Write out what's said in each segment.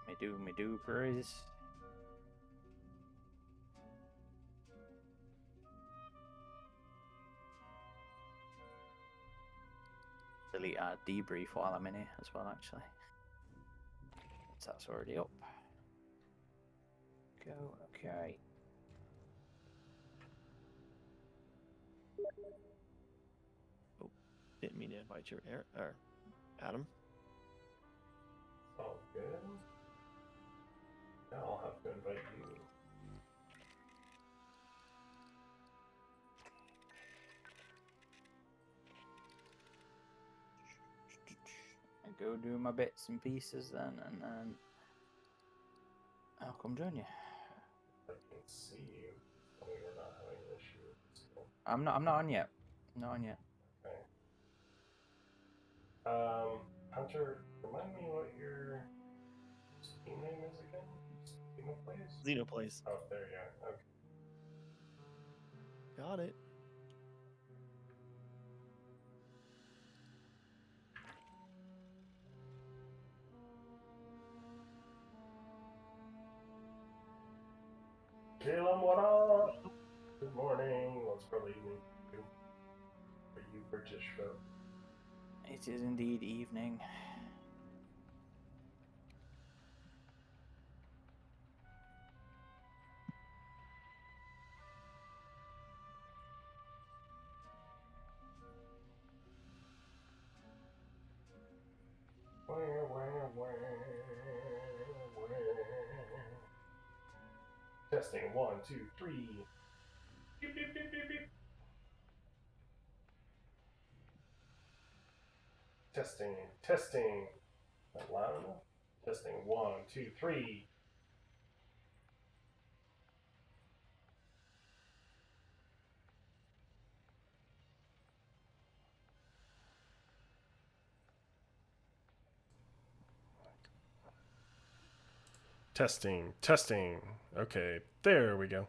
Let me do me doopers. Delete our debrief while I'm in here as well, actually. So that's already up. Go, okay. Oh, didn't mean to invite you, or Adam. Oh, good. Now I'll have to invite you. I go do my bits and pieces then, and then I'll come join you. I can see you. Oh, you're not having an issue. So. I'm not on yet. Not on yet. Okay. Hunter, remind me what your Steam name is again? Xenoplays? Xenoplays. Oh, there you are. Okay. Got it. Caleb, what up? Good morning. Well, it's probably evening for you British folk. It is indeed evening. Where? Testing 1, 2, 3. Beep, beep, beep, beep, beep. Testing. Not loud enough? Testing 1, 2, 3. Testing. Okay, there we go.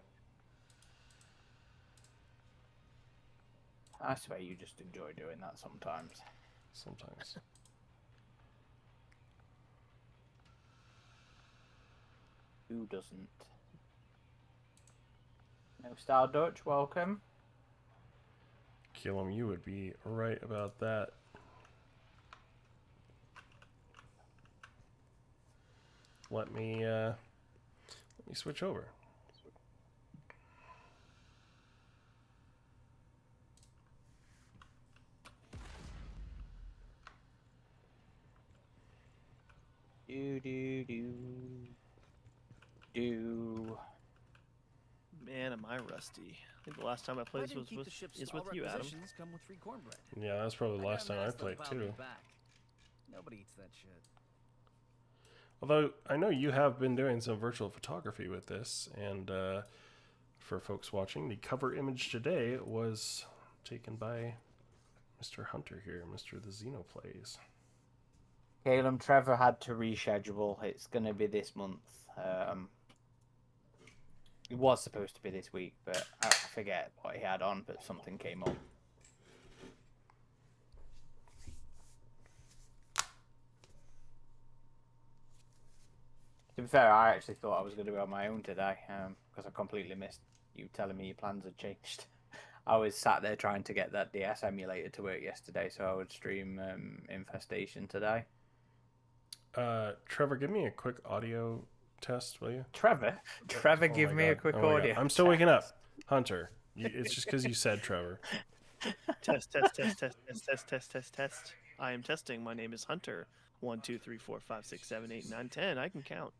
I swear you just enjoy doing that sometimes. Sometimes. Who doesn't? No Star Dutch, welcome. Killam, you would be right about that. Let me switch over. Do. Man, am I rusty. I think the last time I played this was with you, Adam. Come with free cornbread. Yeah, that's probably the last time I played too. Nobody eats that shit. Although I know you have been doing some virtual photography with this, and for folks watching, the cover image today was taken by Mr. Hunter here, Mr. The Xenoplays. Caleb, Trevor had to reschedule. It's going to be this month. It was supposed to be this week, but I forget what he had on, but something came up. To be fair, I actually thought I was going to be on my own today, because I completely missed you telling me your plans had changed. I was sat there trying to get that DS emulator to work yesterday, so I would stream Infestation today. Trevor, give me a quick audio test, will you? Trevor, give me a quick audio. I'm still waking up. Hunter, it's just because you said Trevor. Test. I am testing. My name is Hunter. 1, 2, 3, 4, 5, 6, 7, 8, 9, 10. I can count.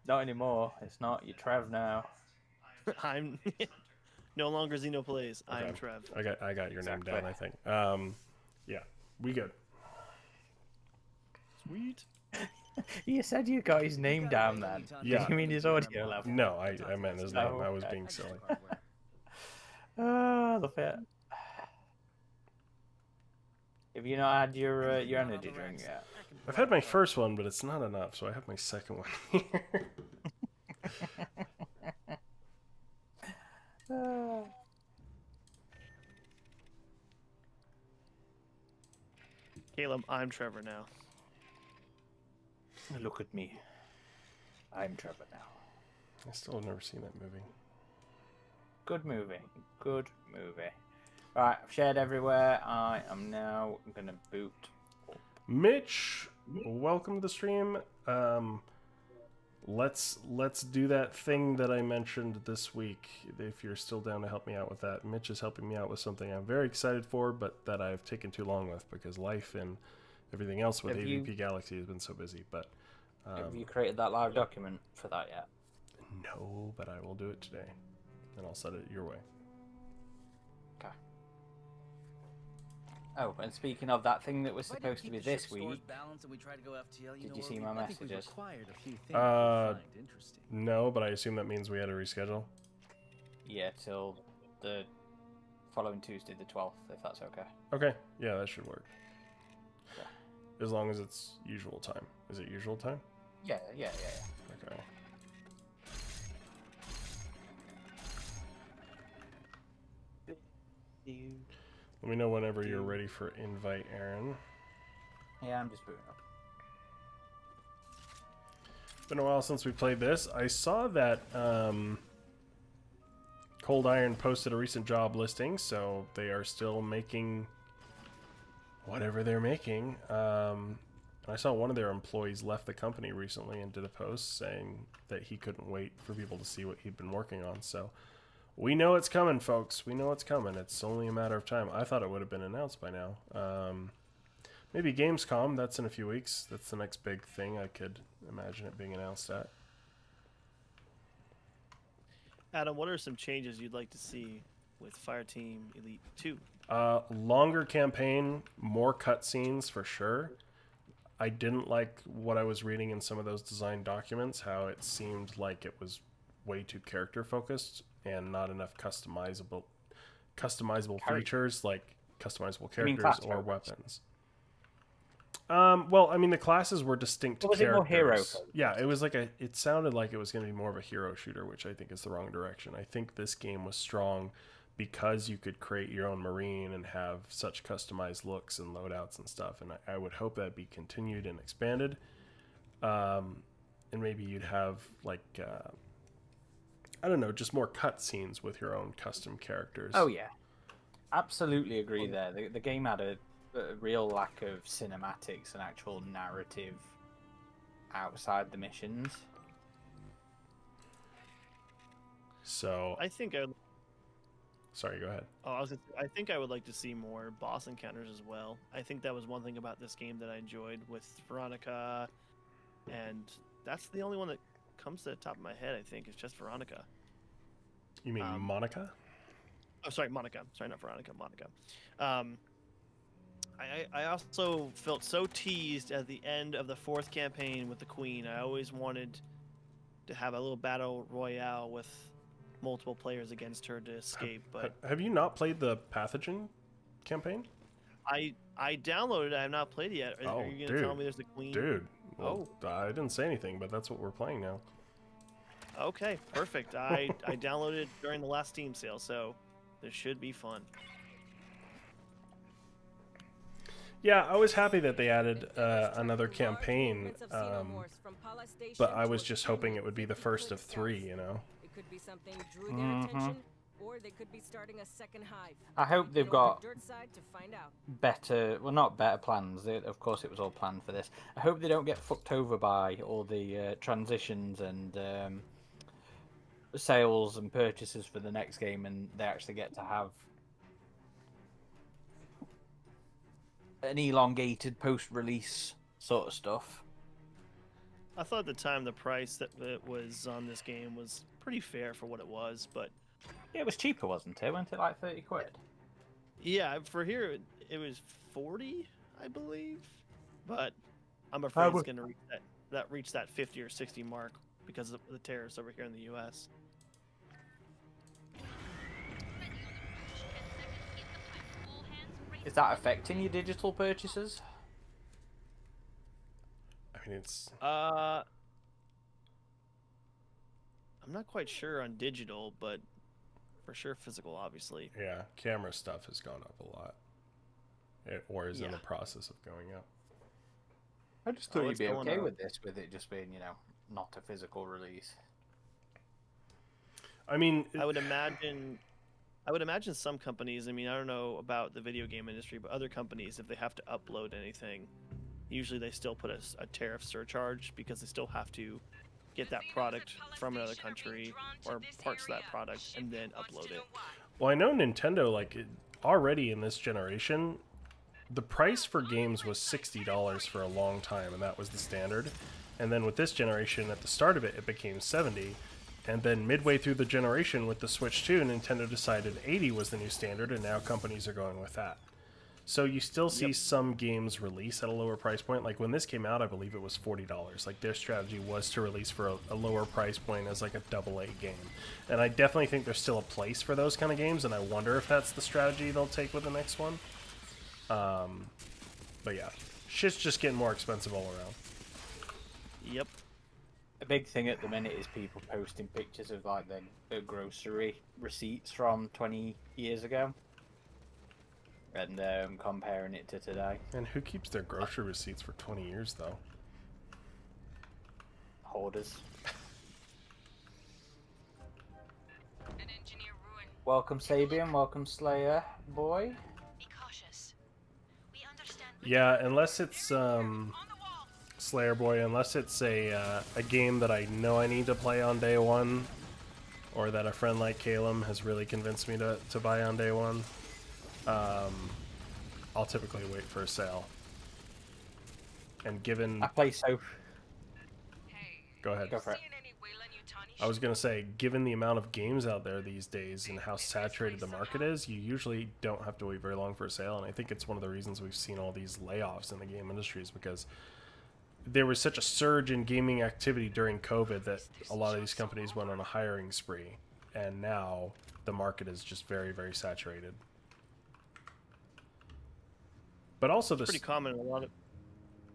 Not anymore. It's not. You're Trev now. I'm no longer Xenoplays. Okay. I'm Trev. I got your name down, I think. Yeah, we good. Sweet. You said you got his name down then. Yeah. Did you mean his audio level? No, I meant his name. I was being silly. Oh, the fit. Have you not had your energy drink yet? I've had my first one, but it's not enough, so I have my second one here. Caleb, I'm Trevor now. Look at me. I'm Trevor now. I still have never seen that movie. Good movie. Good movie. Right, I've shared everywhere. I am now gonna boot. Mitch, welcome to the stream. Let's do that thing that I mentioned this week. If you're still down to help me out with that, Mitch is helping me out with something I'm very excited for, but that I've taken too long with because life and everything else with AVP Galaxy has been so busy. But have you created that live document for that yet? no, but I will do it today, and I'll set it your way. Okay. Oh, and speaking of that thing that was supposed to be this week, did you see my messages? No, but I assume that means we had to reschedule. Yeah, till the following Tuesday, the 12th, if that's okay. Okay, yeah, that should work. Yeah. As long as it's usual time. Is it usual time? Yeah. Okay. Let me know whenever you're ready for invite, Aaron. Yeah, I'm just booting up. Been a while since we played this. I saw that Cold Iron posted a recent job listing, so they are still making whatever they're making. I saw one of their employees left the company recently and did a post saying that he couldn't wait for people to see what he'd been working on. So we know it's coming, folks. We know it's coming. It's only a matter of time. I thought it would have been announced by now. Maybe Gamescom. That's in a few weeks. That's the next big thing I could imagine it being announced at. Adam, what are some changes you'd like to see with Fireteam Elite 2? Longer campaign, more cutscenes for sure. I didn't like what I was reading in some of those design documents, how it seemed like it was way too character focused and not enough customizable features like customizable characters or weapons. Well, I mean, the classes were distinct was characters. It more hero focused? Yeah, it was like it sounded like it was going to be more of a hero shooter, which I think is the wrong direction. I think this game was strong because you could create your own Marine and have such customized looks and loadouts and stuff. And I would hope that be continued and expanded. And maybe you'd have like, I don't know, just more cutscenes with your own custom characters. Oh yeah, absolutely agree there. The game had a real lack of cinematics and actual narrative outside the missions. So I think sorry, go ahead. I think I would like to see more boss encounters as well. I think that was one thing about this game that I enjoyed with Veronica, and that's the only one that comes to the top of my head. I think is just Veronica. You mean Monica? Oh, sorry, Monica. Sorry, not Veronica. Monica. I also felt so teased at the end of the 4th campaign with the Queen. I always wanted to have a little battle royale with multiple players against her to escape. But have you not played the Pathogen campaign? I downloaded it. I have not played it yet. Are you going to tell me there's the Queen? Dude. Well, I didn't say anything, but that's what we're playing now. Okay, perfect. I downloaded it during the last Steam sale, so this should be fun. Yeah, I was happy that they added another campaign, but I was just hoping it would be the first of 3, you know? It could be something drew their attention, or they could be starting a second hive. I hope they've got dirt side to find out. better, well, not better plans. Of course, it was all planned for this. I hope they don't get fucked over by all the transitions and sales and purchases for the next game, and they actually get to have an elongated post-release sort of stuff. I thought at the time the price that it was on this game was pretty fair for what it was, but yeah, it was cheaper, wasn't it? Wasn't it like 30 quid? Yeah, for here it was 40, I believe, but I'm afraid it's going to reach that 50 or 60 mark because of the tariffs over here in the U.S. Is that affecting your digital purchases? I mean, it's... I'm not quite sure on digital, but for sure physical, obviously. Yeah, camera stuff has gone up a lot. Or is in the process of going up. I just thought you'd be okay with this, with it just being, not a physical release. I mean, I would imagine some companies, I mean, I don't know about the video game industry, but other companies, if they have to upload anything, usually they still put a tariff surcharge because they still have to get that product from another country or parts of that product and then upload it. well, I know Nintendo, already in this generation, the price for games was $60 for a long time, and that was the standard. And then with this generation, at the start of it, it became $70. And then midway through the generation with the Switch 2, Nintendo decided $80 was the new standard, and now companies are going with that. So you still see some games release at a lower price point. Like when this came out, I believe it was $40. Like their strategy was to release for a lower price point as like a AA game. And I definitely think there's still a place for those kind of games, and I wonder if that's the strategy they'll take with the next one. But yeah, shit's just getting more expensive all around. Yep. A big thing at the minute is people posting pictures of like the grocery receipts from 20 years ago and comparing it to today. And who keeps their grocery receipts for 20 years, though? Hoarders. Welcome Sabian, welcome Slayer boy. Yeah, unless it's Slayer Boy, unless it's a game that I know I need to play on day one, or that a friend like Caleb has really convinced me to buy on day one, I'll typically wait for a sale. And given... I play so... Go ahead. Go for it. I was going to say, given the amount of games out there these days and how saturated the market is, you usually don't have to wait very long for a sale. And I think it's one of the reasons we've seen all these layoffs in the game industry is because there was such a surge in gaming activity during COVID that a lot of these companies went on a hiring spree. And now the market is just very, very saturated. But also this... Pretty common in a lot of...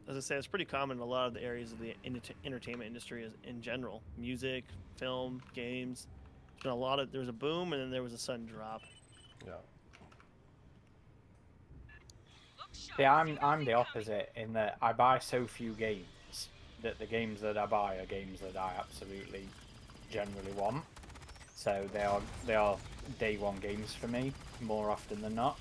As I say, it's pretty common in a lot of the areas of the entertainment industry in general. Music, film, games. There's been a lot of... There was a boom, and then there was a sudden drop. Yeah. Yeah, I'm the opposite in that I buy so few games that the games that I buy are games that I absolutely generally want. So they are day one games for me more often than not.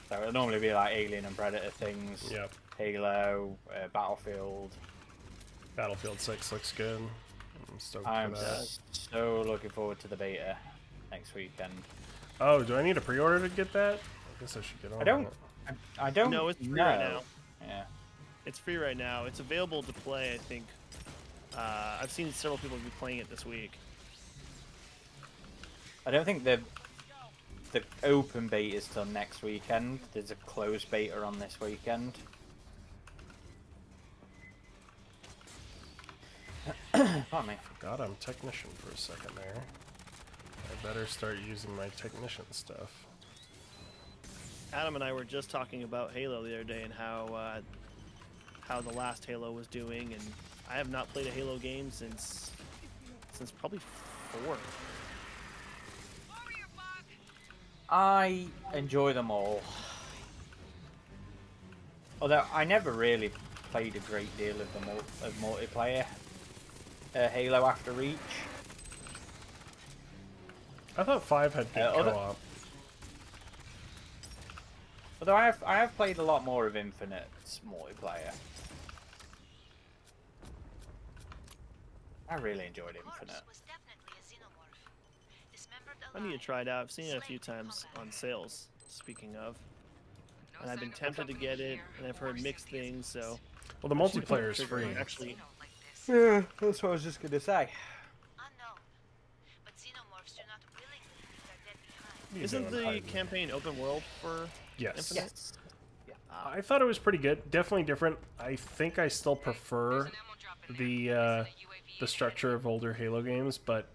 So it'll normally be like Alien and Predator things. Yep. Halo, Battlefield. Battlefield 6 looks good. I'm stoked I'm for that. so looking forward to the beta next weekend. Oh, do I need a pre-order to get that? I guess I should get on I don't No, it's free know. right now. Yeah. It's free right now. It's available to play, I think. I've seen several people be playing it this week. I don't think the open beta is till next weekend. There's a closed beta on this weekend. Pardon me. Forgot I'm technician for a second there. I better start using my technician stuff. Adam and I were just talking about Halo the other day and how the last Halo was doing, and I have not played a Halo game since probably 4. I enjoy them all. Although I never really played a great deal of multiplayer Halo after Reach. I thought 5 had good co-op. Although I have played a lot more of Infinite's multiplayer. I really enjoyed Infinite. I need to try it out. I've seen it a few times on sales, speaking of. And I've been tempted to get it, and I've heard mixed things, so... Well, the multiplayer is free. Actually, Yeah, that's what I was just going to say. isn't the campaign open world for Yes. Infinite? Yes. I thought it was pretty good. Definitely different. I think I still prefer the structure of older Halo games, but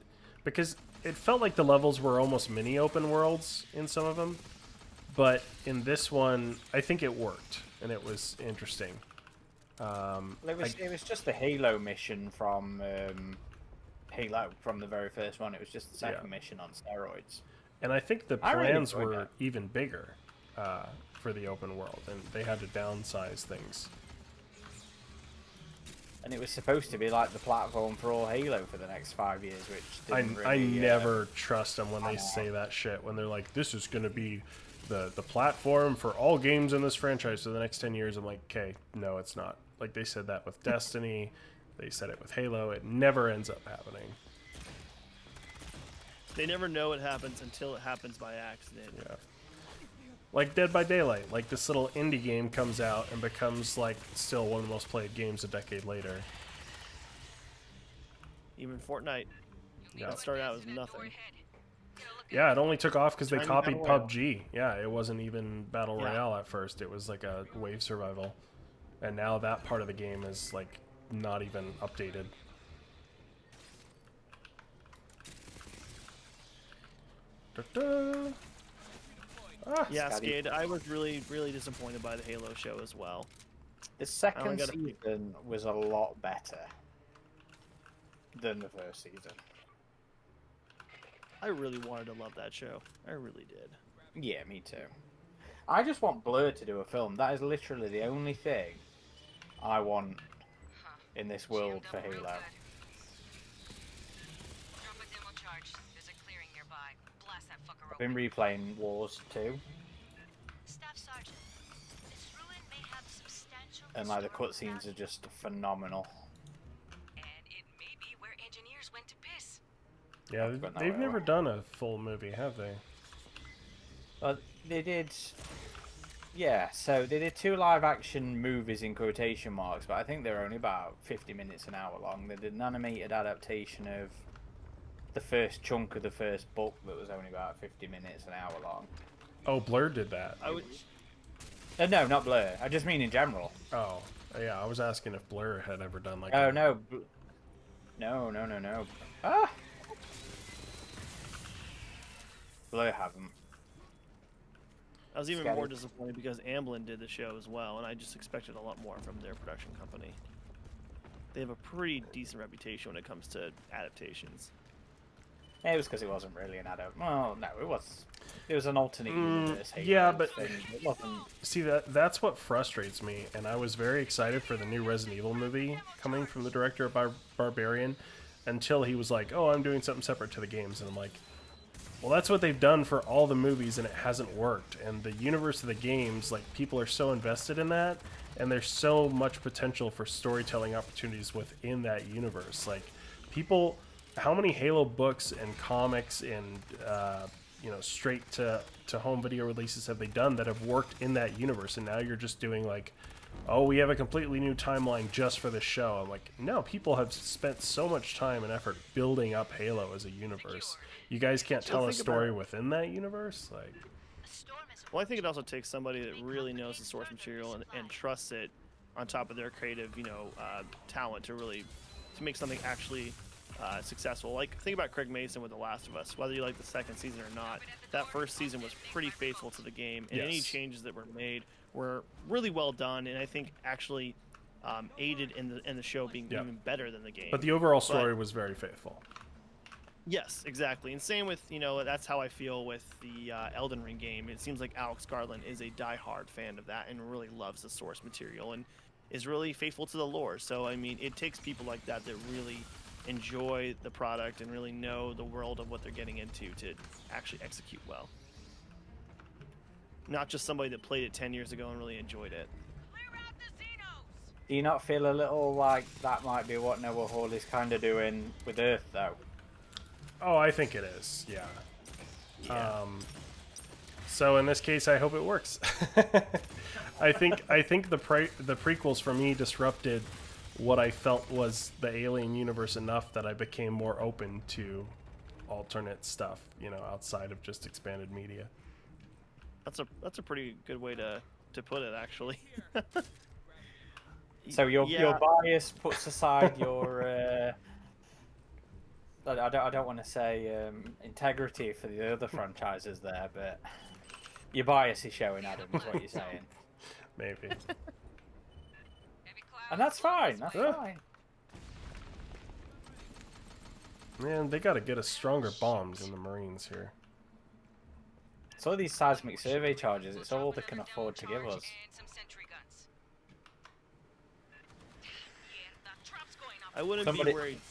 because it felt like the levels were almost mini open worlds in some of them, but in this one, I think it worked and it was interesting. Well, it was just the Halo mission from Halo from the very first one. It was just the second mission on steroids. And I think the I really plans enjoyed were that. even bigger for the open world, and they had to downsize things. And it was supposed to be like the platform for all Halo for the next 5 years, which didn't I really, never trust them when they say that shit. When they're like, "This is going to be the platform for all games in this franchise for the next 10 years." I'm like, okay, no, it's not. Like they said that with Destiny, they said it with Halo. It never ends up happening. They never know it happens until it happens by accident. Yeah. Like Dead by Daylight, like this little indie game comes out and becomes like still one of the most played games a decade later. Even Fortnite. Yeah. That started out as nothing. Yeah, it only took off because they Tiny copied Battle Royale. PUBG. Yeah, it wasn't even Battle Yeah. Royale at first. It was like a wave survival. And now that part of the game is like not even updated. Da-da. Ah, Yeah, Scotty. Skade, I was really, really disappointed by the Halo show as well. The second gotta- season was a lot better than the first season. I really wanted to love that show. I really did. Yeah, me too. I just want Blur to do a film. That is literally the only thing I want in this world for Halo. Drop a demo charge. There's a clearing nearby. Blast that fucker I've been open. replaying Wars 2, Staff Sergeant, this ruin may have substantial and like the historical cutscenes are value, just phenomenal. and it may be where engineers went to piss. yeah, But no, they've never done a full movie, have they? They did, yeah. So they did 2 live-action movies in quotation marks, but I think they're only about 50 minutes an hour long. They did an animated adaptation of the first chunk of the first book that was only about 50 minutes an hour long. Oh, Blur did that. I would. No, not Blur. I just mean in general. Oh, yeah, I was asking if Blur had ever done like Oh a- no, no. Ah, Blur haven't. I was even Scotty. more disappointed because Amblin did the show as well, and I just expected a lot more from their production company. They have a pretty decent reputation when it comes to adaptations. It was because it wasn't really an adult. Well, no, it was. It was an alternate universe. Halo yeah, but- thing. It wasn't. See, that's what frustrates me, and I was very excited for the new Resident Evil movie coming from the director of Barbarian, until he was like, "Oh, I'm doing something separate to the games," and I'm like, well, that's what they've done for all the movies, and it hasn't worked. And the universe of the games, like, people are so invested in that, and there's so much potential for storytelling opportunities within that universe. Like, people, how many Halo books and comics and straight to home video releases have they done that have worked in that universe? And now you're just doing like, oh, we have a completely new timeline just for this show. I'm like, no, people have spent so much time and effort building up Halo as a universe. You guys can't tell a think about story it. within that universe? Like, A storm is Well, I think it also takes somebody that really knows the source material and trusts it on top of their creative, talent to make something actually successful. Like, think about Craig Mason with The Last of Us. Whether you like the second season or not, that first season was pretty faithful to the game, and any Yes. changes that were made were really well done, and I think actually aided in the show being Yeah. even better than the game. but the overall story was very faithful. Yes, exactly. And same with, that's how I feel with the Elden Ring game. It seems like Alex Garland is a diehard fan of that and really loves the source material and is really faithful to the lore. So, I mean, it takes people like that that really enjoy the product and really know the world of what they're getting into to actually execute well. Not just somebody that played it 10 years ago and really enjoyed it. clear out the Xenos. Do you not feel a little like that might be what Noah Hall is kind of doing with Earth, though? Oh, I think it is. Yeah. Yeah. So in this case, I hope it works. I think the prequels for me disrupted what I felt was the Alien universe enough that I became more open to alternate stuff, outside of just expanded media. That's a pretty good way to put it, actually. So your Yeah. bias puts aside your I don't want to say integrity for the other franchises there, but your bias is showing, Adam, is what you're saying. Maybe. Heavy clouds. And that's fine, that's Yeah. fine. Man, they got to get us stronger bombs in the Marines here. It's all these seismic survey charges. It's all they can afford to give us. I wouldn't Somebody- be worried.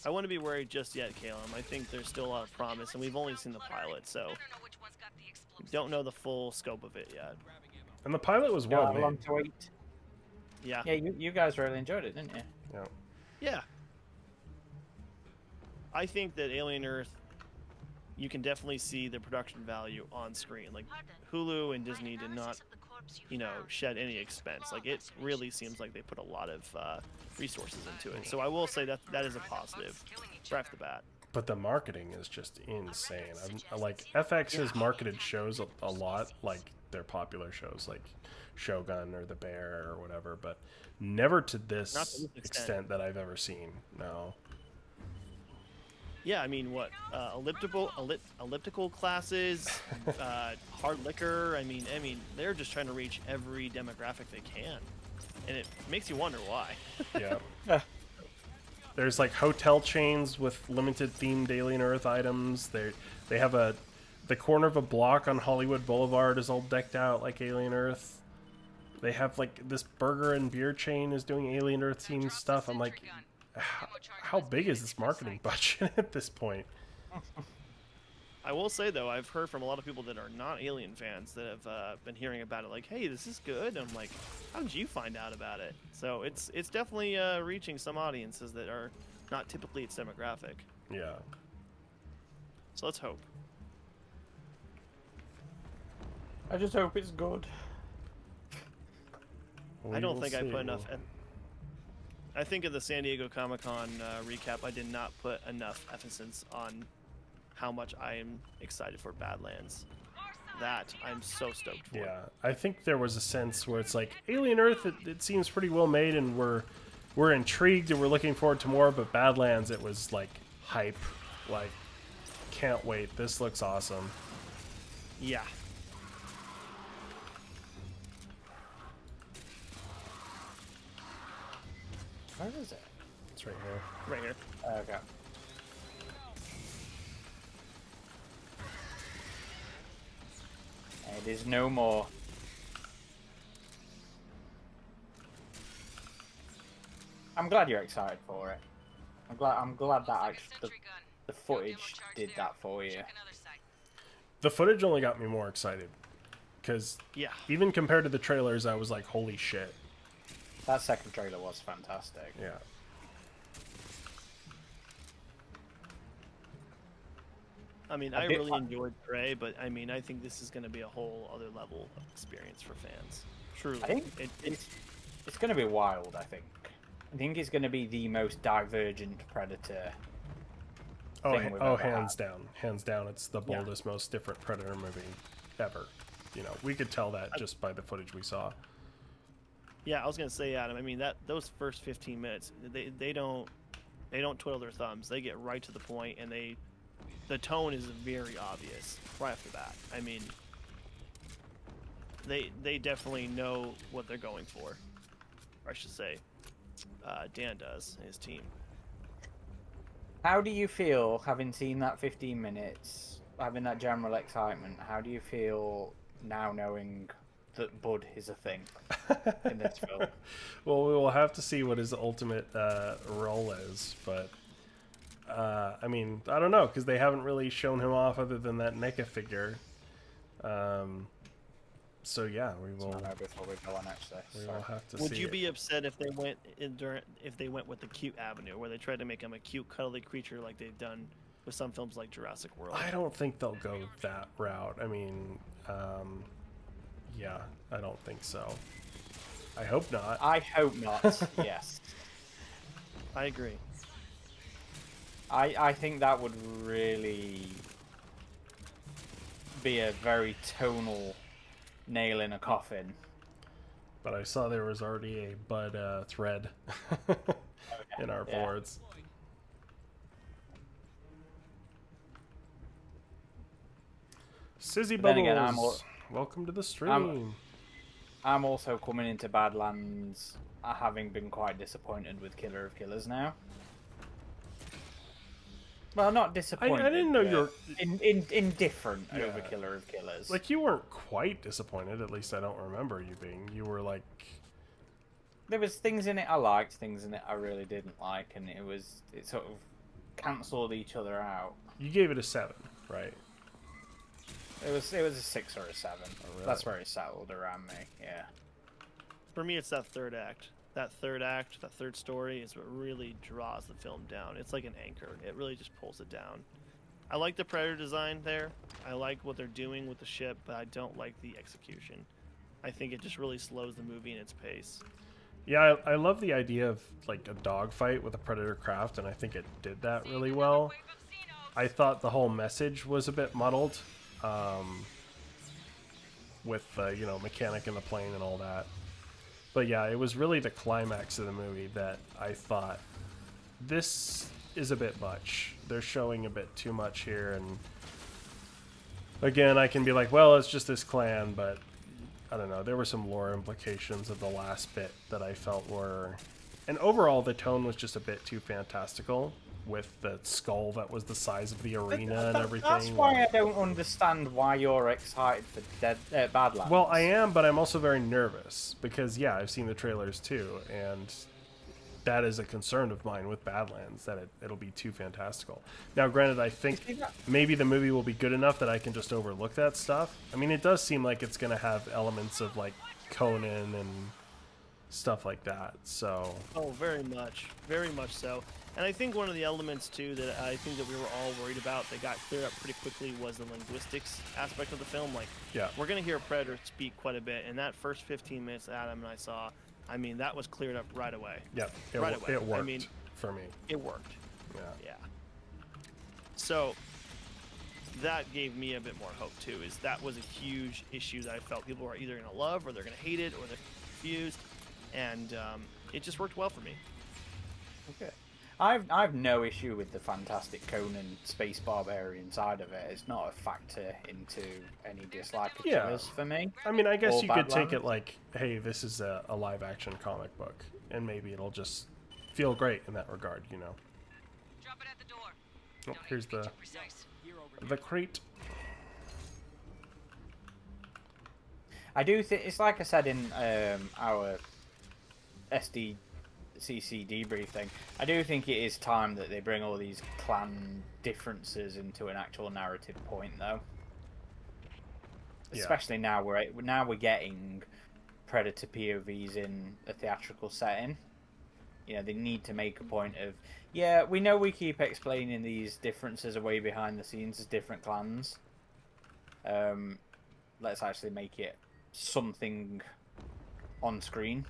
I wouldn't be worried just yet, Caleb. I think there's still a lot of promise, and we've only seen the pilot, so we don't know the full scope of it yet. And the pilot was Well, well how long made. to wait? Yeah. Yeah, you guys really enjoyed it, didn't you? Yeah. Yeah. I think that Alien Earth, you can definitely see the production value on screen. Like, Hulu and Disney did not, you know, shed any expense. Like, it really seems like they put a lot of resources into it. So I will say that that is a positive right off the bat. But the marketing is just insane. Like FX has marketed shows a lot, like their popular shows, like Shogun or The Bear or whatever, but never to this Not to this extent that I've ever seen. No. Yeah, I mean, what elliptical classes, hard liquor. I mean, they're just trying to reach every demographic they can, and it makes you wonder why. Yeah. There's like hotel chains with limited themed Alien Earth items. They have the corner of a block on Hollywood Boulevard is all decked out like Alien Earth. They have like this burger and beer chain is doing Alien Earth themed stuff. I'm like, how big is this marketing budget at this point? I will say though, I've heard from a lot of people that are not Alien fans that have been hearing about it, like, "Hey, this is good." And I'm like, "How did you find out about it?" So it's definitely reaching some audiences that are not typically its demographic. Yeah. So let's hope. I just hope it's good. I don't think I see. put enough. I think in the San Diego Comic-Con recap, I did not put enough emphasis on how much I am excited for Badlands. That I'm so stoked for. Yeah, I think there was a sense where it's like Alien Earth. It seems pretty well made, and we're intrigued and we're looking forward to more. But Badlands, it was like hype, like can't wait. This looks awesome. Yeah. Where is it? It's right here. Right here. Okay. It is no more. I'm glad you're excited for it. I'm glad that actually the footage did that for you. The footage only got me more excited, because Yeah. even compared to the trailers, I was like, holy shit. That second trailer was fantastic. Yeah. I mean, I really enjoyed Prey, but I mean, I think this is going to be a whole other level of experience for fans. Truly. I think it's going to be wild. I think it's going to be the most divergent Predator. Oh, thing we've ever hands had. down. Hands down, it's the boldest, most different Predator movie ever. You know, we could tell that just by the footage we saw. Yeah, I was gonna say, Adam. I mean, those first 15 minutes, they don't twiddle their thumbs. They get right to the point, and the tone is very obvious right off the bat. I mean, they definitely know what they're going for. Or I should say, Dan does and his team. How do you feel having seen that 15 minutes, having that general excitement? How do you feel now knowing that Bud is a thing in this film? Well, we will have to see what his ultimate role is, but I mean, I don't know, because they haven't really shown him off other than that NECA figure. So yeah, we will. Before we go on, actually. We will have to Would see you it. be upset if they went with the cute avenue, where they tried to make him a cute, cuddly creature like they've done with some films like Jurassic World? I don't think they'll go that route. I mean, yeah, I don't think so. I hope not. I hope not. Yes. I agree. I think that would really be a very tonal nail in a coffin. But I saw there was already a Bud thread in our boards. Sizzy But then Bubbles, again, welcome to the stream. I'm also coming into Badlands having been quite disappointed with Killer of Killers now. Well, not disappointed. I didn't know but you were indifferent Yeah. over Killer of Killers. like, you weren't quite disappointed. At least I don't remember you being. You were like, There was things in it I liked, things in it I really didn't like, and it sort of cancelled each other out. you gave it a 7, right? It was a 6 or a 7. Oh, really? That's where it settled around me. Yeah. For me, it's that third act. That third story is what really draws the film down. It's like an anchor. It really just pulls it down. I like the Predator design there. I like what they're doing with the ship, but I don't like the execution. I think it just really slows the movie in its pace. Yeah, I love the idea of like a dogfight with a Predator craft, and I think it did that really well. I thought the whole message was a bit muddled, with you know, mechanic in the plane and all that. But yeah, it was really the climax of the movie that I thought, this is a bit much. They're showing a bit too much here, and again, I can be like, well, it's just this clan, but I don't know. There were some lore implications of the last bit that I felt were... And overall, the tone was just a bit too fantastical, with the skull that was the size of the arena and everything. That's why I don't understand why you're excited for Badlands. Well, I am, but I'm also very nervous, because, yeah, I've seen the trailers too, and that is a concern of mine with Badlands, that it'll be too fantastical. Now, granted, I think maybe the movie will be good enough that I can just overlook that stuff. I mean, it does seem like it's going to have elements of, like, Conan and stuff like that, so... Oh, very much so. And I think one of the elements, too, that I think that we were all worried about that got cleared up pretty quickly was the linguistics aspect of the film. Like, yeah, we're going to hear Predator speak quite a bit, and that first 15 minutes that Adam and I saw, I mean, that was cleared up right away. Yeah, it worked. I mean, for me. It worked. Yeah. So that gave me a bit more hope too. Is that was a huge issue that I felt people were either going to love or they're going to hate it or they're confused, and it just worked well for me. Okay. I've no issue with the fantastic Conan space barbarian side of it. It's not a factor into any dislike of Killers for me. I mean, I guess Or you could take Badlands. it like, hey, this is a live action comic book, and maybe it'll just feel great in that regard, you know. Drop it at the door. Oh, here's the crate. I do think it's like I said in our SDCC debrief thing. I do think it is time that they bring all these clan differences into an actual narrative point, though. Yeah. Especially now we're getting Predator POVs in a theatrical setting. You know, they need to make a point of, yeah, we know we keep explaining these differences away behind the scenes as different clans. Let's actually make it something on screen.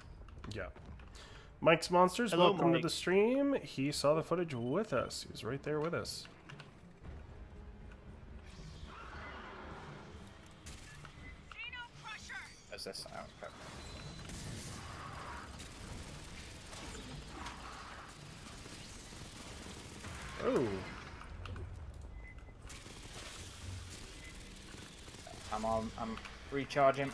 Yeah. Mike's Monsters, Hello, welcome Mike. to the stream. He saw the footage with us. He was right there with us. As this, oh, okay. Oh. I'm recharging.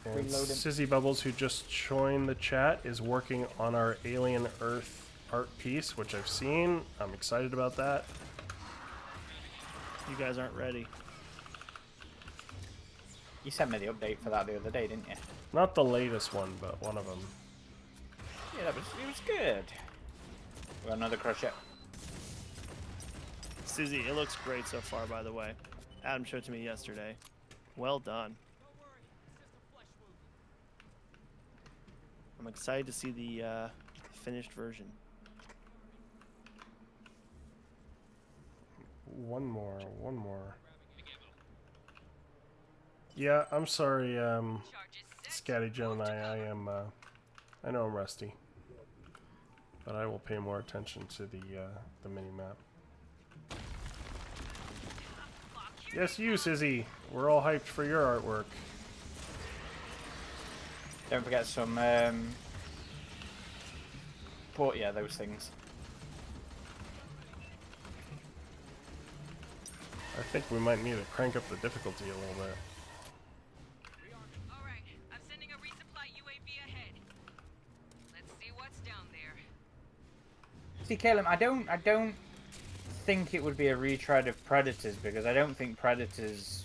And Reloading. Sizzy Bubbles, who just joined the chat, is working on our Alien Earth art piece, which I've seen. I'm excited about that. You guys aren't ready. You sent me the update for that the other day, didn't you? Not the latest one, but one of them. Yeah, it was good. We got another crush it. Sizzy, it looks great so far, by the way. Adam showed it to me yesterday. Well done. I'm excited to see the finished version. One more. Yeah, I'm sorry, Scatty Gemini. I know I'm rusty, but I will pay more attention to the mini map. Yes, you, Sizzy. We're all hyped for your artwork. Don't forget some yeah, those things. I think we might need to crank up the difficulty a little bit. Alright, I'm sending a resupply UAV ahead. Let's see what's down there. See, Caleb, I don't think it would be a retread of Predators because I don't think Predators.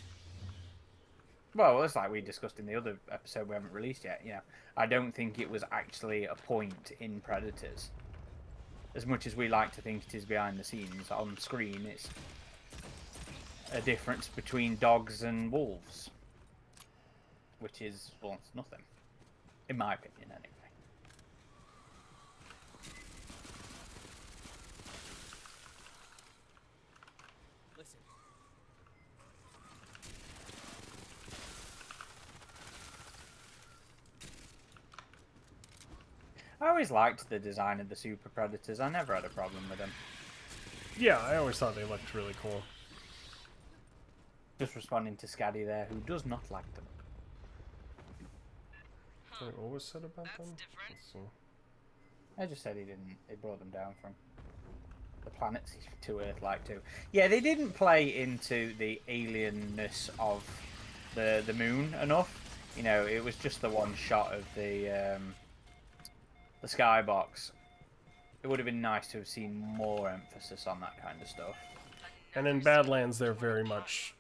Well, it's like we discussed in the other episode we haven't released yet. You know, I don't think it was actually a point in Predators. As much as we like to think it is behind the scenes, on screen it's a difference between dogs and wolves. Which is, well, it's nothing. In my opinion, anyway. Listen. I always liked the design of the Super Predators. I never had a problem with them. Yeah, I always thought they looked really cool. Just responding to Scaddy there, who does not like them. Wait, what was said about them? different. Let's see. I just said he didn't. He brought them down from the planets to Earth-like too. Yeah, they didn't play into the alienness of the moon enough. You know, it was just the one shot of the skybox. It would have been nice to have seen more emphasis on that kind of stuff. And in Badlands, they're very much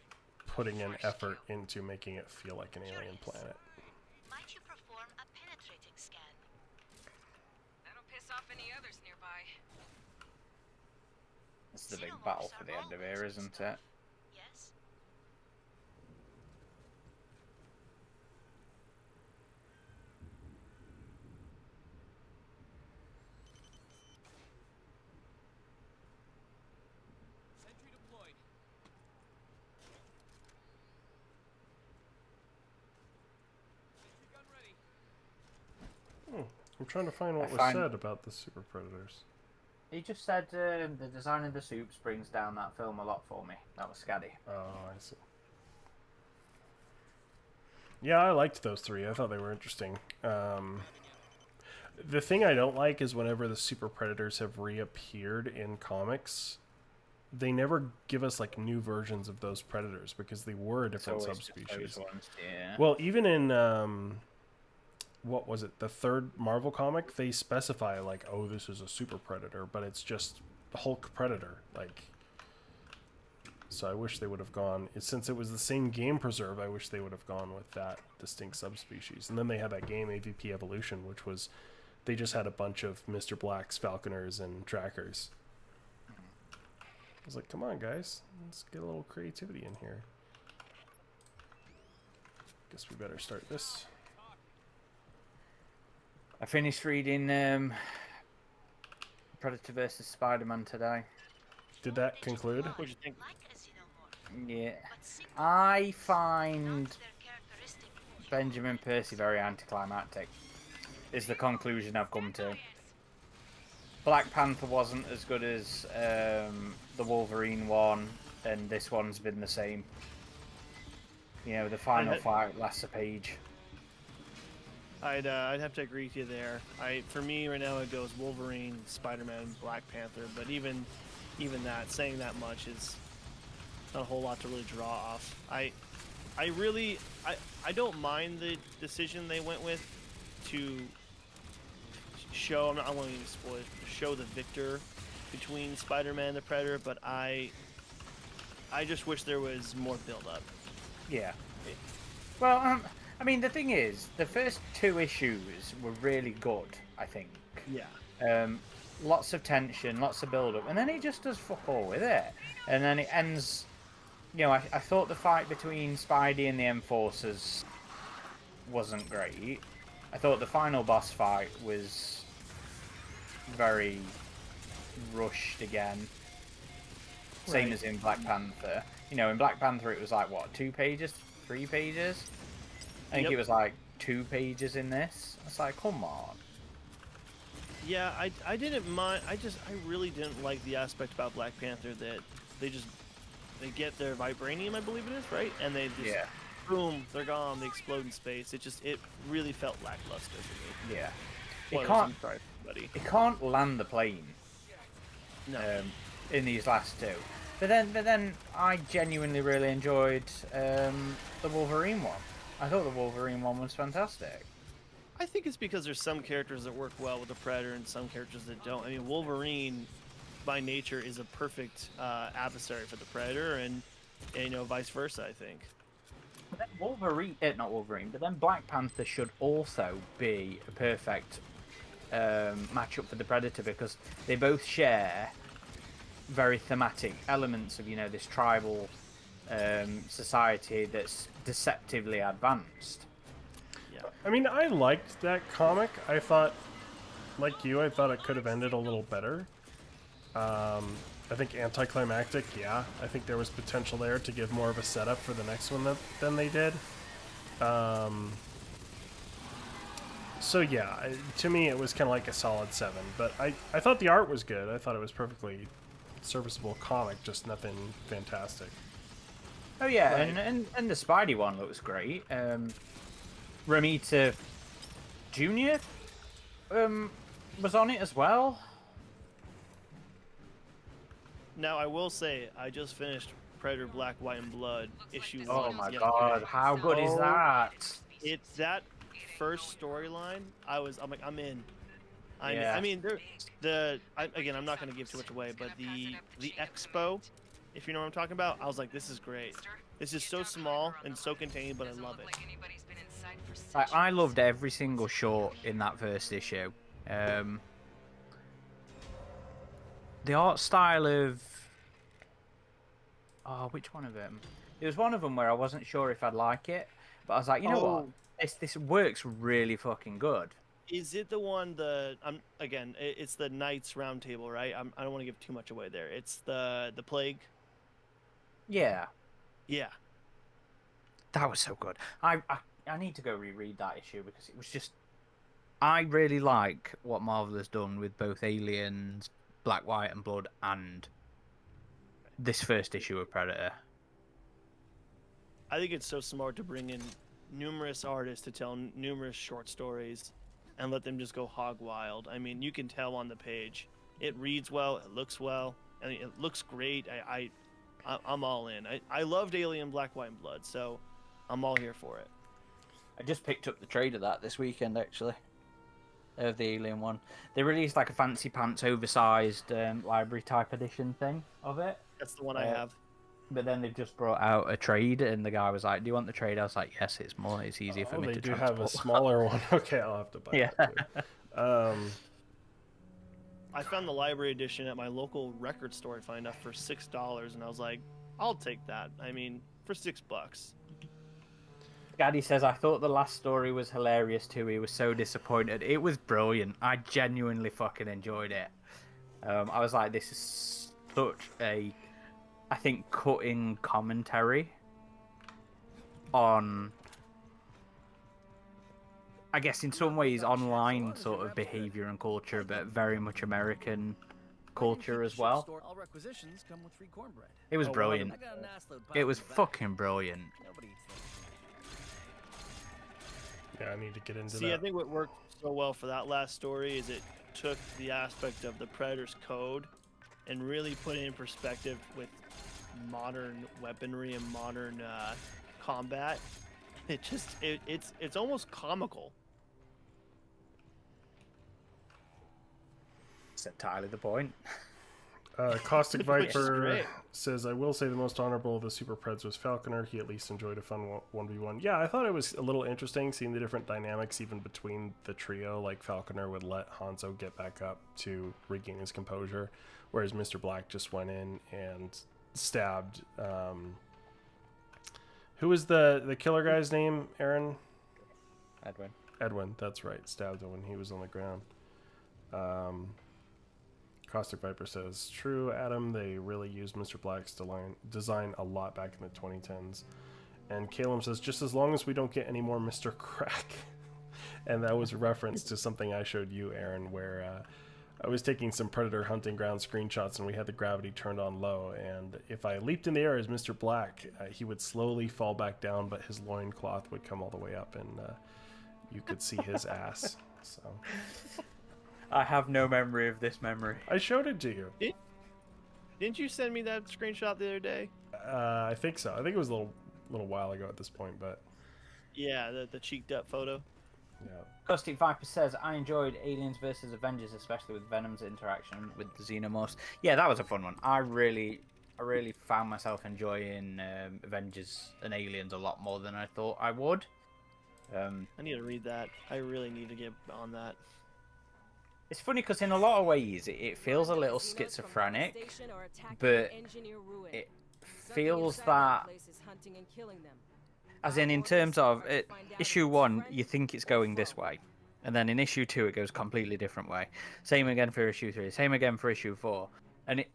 putting an effort into making it feel like an alien planet. Might you perform a penetrating scan? That'll piss off any others nearby. It's the big battle for the end of here, isn't it? Yes? Sentry deployed. Sentry gun ready. I'm trying to find what I was find- said about the Super Predators. He just said the design of the soups brings down that film a lot for me. That was Scaddy. Oh, I see. Yeah, I liked those three. I thought they were interesting. The thing I don't like is whenever the Super Predators have reappeared in comics, they never give us like new versions of those predators because they were a different It's always just subspecies. those ones, yeah. Well, even in what was it, the third Marvel comic, they specify like, oh, this is a super predator, but it's just Hulk Predator. Like, so I wish they would have gone, since it was the same game preserve, I wish they would have gone with that distinct subspecies. And then they had that game AVP Evolution, which was, they just had a bunch of Mr. Black's Falconers and Trackers. I was like, come on, guys, let's get a little creativity in here. Guess we better start this. I finished reading Predator vs. Spider-Man today. Did that conclude? What'd you think? Like a xenomorph, Yeah. but simply I find not their characteristic Benjamin Percy very anticlimactic, is the conclusion I've come to. Black Panther wasn't as good as the Wolverine one, and this one's been the same. You know, the final fight lasts a page. I'd have to agree with you there. For me right now it goes Wolverine, Spider-Man, Black Panther, but even that, saying that much is not a whole lot to really draw off. I don't mind the decision they went with to show, I don't want to spoil it, show the victor between Spider-Man and the Predator, but I just wish there was more build-up. Yeah. Well, I mean, the thing is, the first two issues were really good, I think. Yeah. Lots of tension, lots of build-up, and then it just does fuck all with it. And then it ends... You know, I thought the fight between Spidey and the Enforcers wasn't great. I thought the final boss fight was very rushed again. Same Right. as in Black Panther. You know, in Black Panther it was like, what, 2 pages? 3 pages? I think Yep. it was like 2 pages in this. It's like, come on. Yeah, I didn't mind. I really didn't like the aspect about Black Panther that they get their vibranium, I believe it is, right? And they just Yeah. boom, they're gone. They explode in space. It really felt lackluster for me. Yeah. Spoilers, can't- I'm sorry, buddy. It can't land the plane No. in these last two. But then I genuinely really enjoyed the Wolverine one. I thought the Wolverine one was fantastic. I think it's because there's some characters that work well with the Predator and some characters that don't. I mean, Wolverine by nature is a perfect adversary for the Predator, and vice versa. I think. But then Wolverine, not Wolverine, but then Black Panther should also be a perfect matchup for the Predator because they both share very thematic elements of this tribal society that's deceptively advanced. Yeah. I mean, I liked that comic. I thought, like you, I thought it could have ended a little better. I think anticlimactic, yeah. I think there was potential there to give more of a setup for the next one than they did. So yeah, to me it was kind of like a solid 7. But I thought the art was good. I thought it was perfectly serviceable comic, just nothing fantastic. Oh yeah, Right. and the Spidey one looks great. Ramita Jr. Was on it as well. Now I will say I just finished Predator Black, White, and Blood issue 1. Oh my yesterday. god, how good is Oh. that? It's that first storyline. I'm like, I'm in. Yeah. I mean, again, I'm not going to give too much away, but the expo, if you know what I'm talking about, I was like, this is great. This is so small and so contained, but I love it. I loved every single short in that first issue. The art style of... Oh, which one of them? There was one of them where I wasn't sure if I'd like it, but I was like, you know what? This works really fucking good. Is it the one it's the Knights Round Table, right? I don't want to give too much away there. It's the Plague. Yeah, Yeah. that was so good. I need to go reread that issue because it was just... I really like what Marvel has done with both Aliens, Black, White, and Blood, and this first issue of Predator. I think it's so smart to bring in numerous artists to tell numerous short stories and let them just go hog wild. I mean, you can tell on the page. It reads well, it looks well, and it looks great. I'm all in. I loved Alien Black, White, and Blood, so I'm all here for it. I just picked up the trade of that this weekend, actually. Of the Alien one. They released like a fancy pants, oversized library type edition thing of it. That's the one I have. But then they've just brought out a trade, and the guy was like, "Do you want the trade?" I was like, "Yes, it's easier for me they to do transport." have a smaller one. Okay, I'll have to buy that too. I found the library edition at my local record store. I find out for $6, and I was like, I'll take that. I mean, for $6. Gaddy says, "I thought the last story was hilarious too. He was so disappointed. It was brilliant. I genuinely fucking enjoyed it. I was like, this is such a, I think, cutting commentary on, I guess in some ways, online sort of behavior and culture, but very much American culture as well. All requisitions come with free cornbread. It was Oh, wow. brilliant. I got an ass load It was piled in the back. fucking brilliant. Nobody eats that. Yeah, I need to get into See, that. I think what worked so well for that last story is it took the aspect of the Predator's code and really put it in perspective with modern weaponry and modern combat. It's almost comical. That's entirely the point. Caustic Which is Viper great. says, I will say the most honorable of the Super Preds was Falconer. He at least enjoyed a fun 1v1. Yeah, I thought it was a little interesting seeing the different dynamics even between the trio. Like Falconer would let Hanzo get back up to regain his composure, whereas Mr. Black just went in and stabbed. Who was the killer guy's name, Aaron? Edwin, that's right. Stabbed him when he was on the ground. Caustic Viper says, true, Adam, they really used Mr. Black's design a lot back in the 2010s. And Caleb says, just as long as we don't get any more Mr. Crack. And that was a reference to something I showed you, Aaron, where I was taking some Predator hunting ground screenshots and we had the gravity turned on low. And if I leaped in the air as Mr. Black, he would slowly fall back down, but his loincloth would come all the way up and you could see his ass. So... I have no memory of this memory. I showed it to you. Didn't you send me that screenshot the other day? I think so. I think it was a little while ago at this point, but Yeah, the cheeked up photo. Yeah. Caustic Viper says, I enjoyed Aliens versus Avengers, especially with Venom's interaction with the Xenomorphs. Yeah, that was a fun one. I really found myself enjoying Avengers and Aliens a lot more than I thought I would. I need to read that. I really need to get on that. It's funny because in a lot of ways it feels a little schizophrenic, but it feels that, as in terms of issue 1, you think it's going this way, and then in issue 2 it goes completely different way. Same again for issue 3. Same again for issue 4, and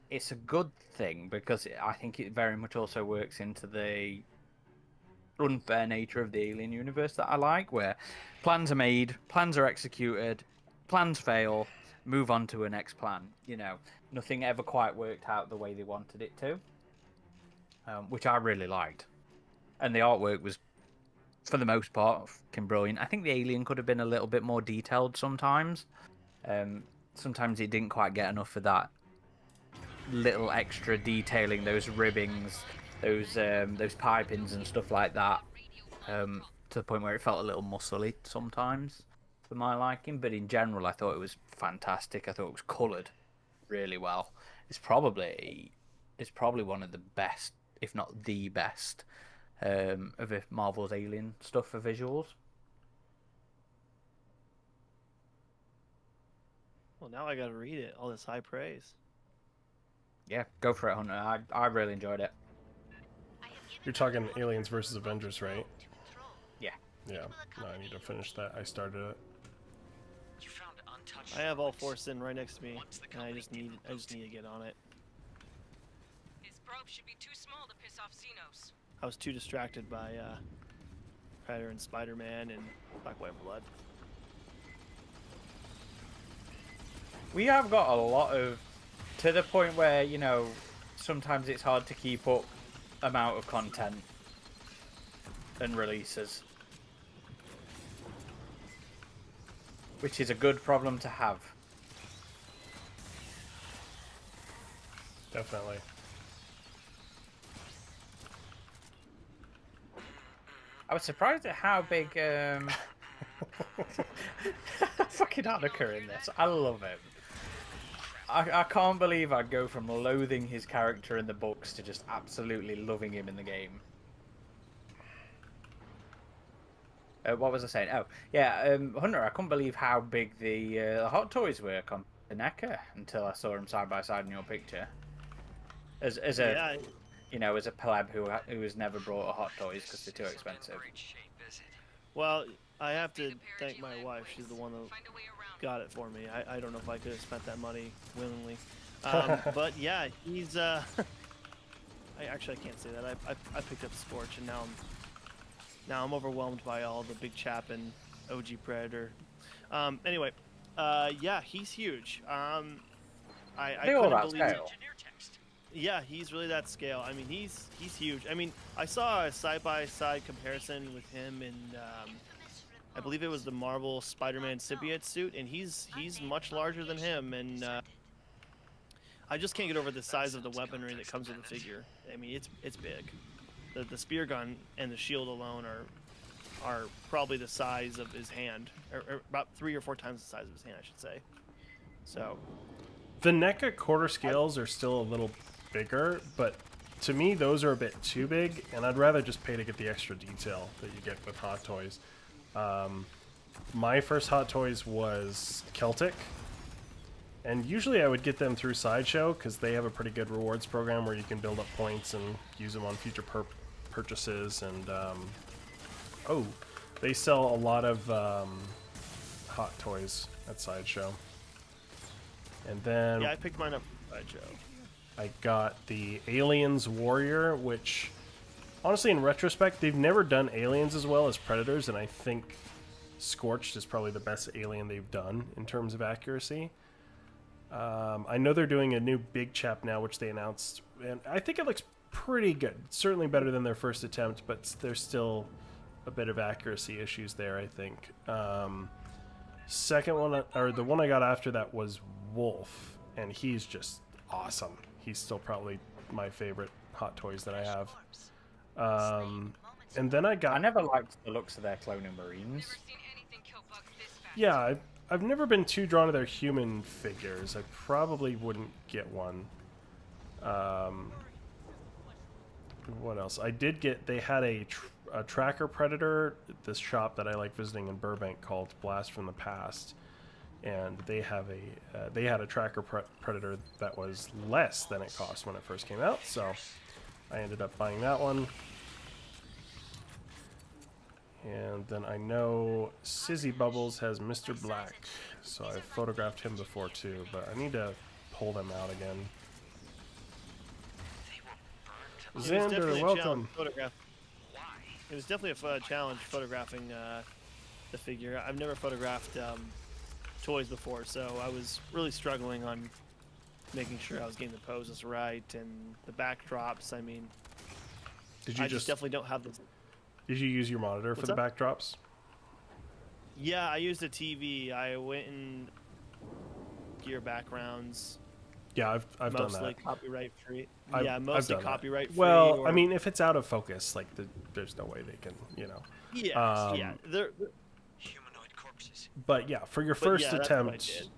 it's a good thing because I think it very much also works into the unfair nature of the Alien universe that I like, where plans are made, plans are executed, plans fail, move on to a next plan. You know, nothing ever quite worked out the way they wanted it to, which I really liked. And the artwork was, for the most part, fucking brilliant. I think the Alien could have been a little bit more detailed sometimes. Sometimes it didn't quite get enough of that little extra detailing, those ribbings, those pipings and stuff like that, to the point where it felt a little muscly sometimes for my liking. But in general, I thought it was fantastic. I thought it was coloured really well. It's probably one of the best, if not the best, of Marvel's Alien stuff for visuals. Well, now I gotta read it. All this high praise. Yeah, go for it, Hunter. I really enjoyed it. You're talking Aliens versus Avengers, right? Yeah. Yeah. No, I need to finish that. I started it. I have all 4 sitting right next to me, and I just need to get on it. His probe should be too small to piss off Xenos. I was too distracted by Predator and Spider-Man and Black, White, Blood. We have got a lot of, to the point where, you know, sometimes it's hard to keep up amount of content and releases, which is a good problem to have. Definitely. I was surprised at how big fucking Hanukkah in this. I love him. I can't believe I'd go from loathing his character in the books to just absolutely loving him in the game. What was I saying? Oh, yeah, Hunter, I couldn't believe how big the Hot Toys were on the NECA until I saw them side by side in your picture. As a, Yeah, you know, as a pleb who has never brought a Hot Toys because they're too expensive. well, I have to thank my wife. She's the one that got it for me. I don't know if I could have spent that money willingly. But yeah, he's I can't say that. I picked up Scorch, and now I'm overwhelmed by all the big chap and OG Predator. Anyway, yeah, he's huge. I couldn't believe it. Yeah, he's really that scale. I mean, he's huge. I mean, I saw a side-by-side comparison with him in I believe it was the Marvel Spider-Man symbiote suit, and he's much larger than him, and I just can't get over the size of the weaponry that comes with the figure. I mean, it's big. The spear gun and the shield alone are probably the size of his hand, or about 3 or 4 times the size of his hand, I should say. So The NECA quarter scales are still a little bigger, but to me those are a bit too big, and I'd rather just pay to get the extra detail that you get with Hot Toys. My first Hot Toys was Celtic, and usually I would get them through Sideshow because they have a pretty good rewards program where you can build up points and use them on future purchases. And oh, they sell a lot of Hot Toys at Sideshow. And then yeah, I picked mine up from Sideshow. I got the Aliens Warrior, which honestly, in retrospect, they've never done aliens as well as Predators, and I think Scorched is probably the best alien they've done in terms of accuracy. I know they're doing a new big chap now, which they announced, and I think it looks pretty good. Certainly better than their first attempt, but there's still a bit of accuracy issues there, I think. Second one, or the one I got after that, was Wolf, and he's just awesome. He's still probably my favorite Hot Toys that I have. And then I I got... never liked the looks of their cloning Marines. Yeah, I've never been too drawn to their human figures. I probably wouldn't get one. What else? I did get. They had a tracker predator at this shop that I like visiting in Burbank called Blast from the Past, and they have a they had a tracker predator that was less than it cost when it first came out. So I ended up buying that one. And then I know Sizzy Bubbles has Mr. Black, so I've photographed him before too, but I need to pull them out again. Xander, welcome. It was definitely a challenge photographing the figure. I've never photographed toys before, so I was really struggling on making sure I was getting the poses right and the backdrops. I mean, Did you I just definitely don't have the... Did you use your monitor for the backdrops? Yeah, I used a TV. I went in gear backgrounds. Yeah, I've done mostly that. copyright free. I've Mostly done copyright that. free. Well, I mean, if it's out of focus, like there's no way they can, you know. Yeah, yeah. They're Humanoid corpses. But yeah, for your first yeah, that's what I attempt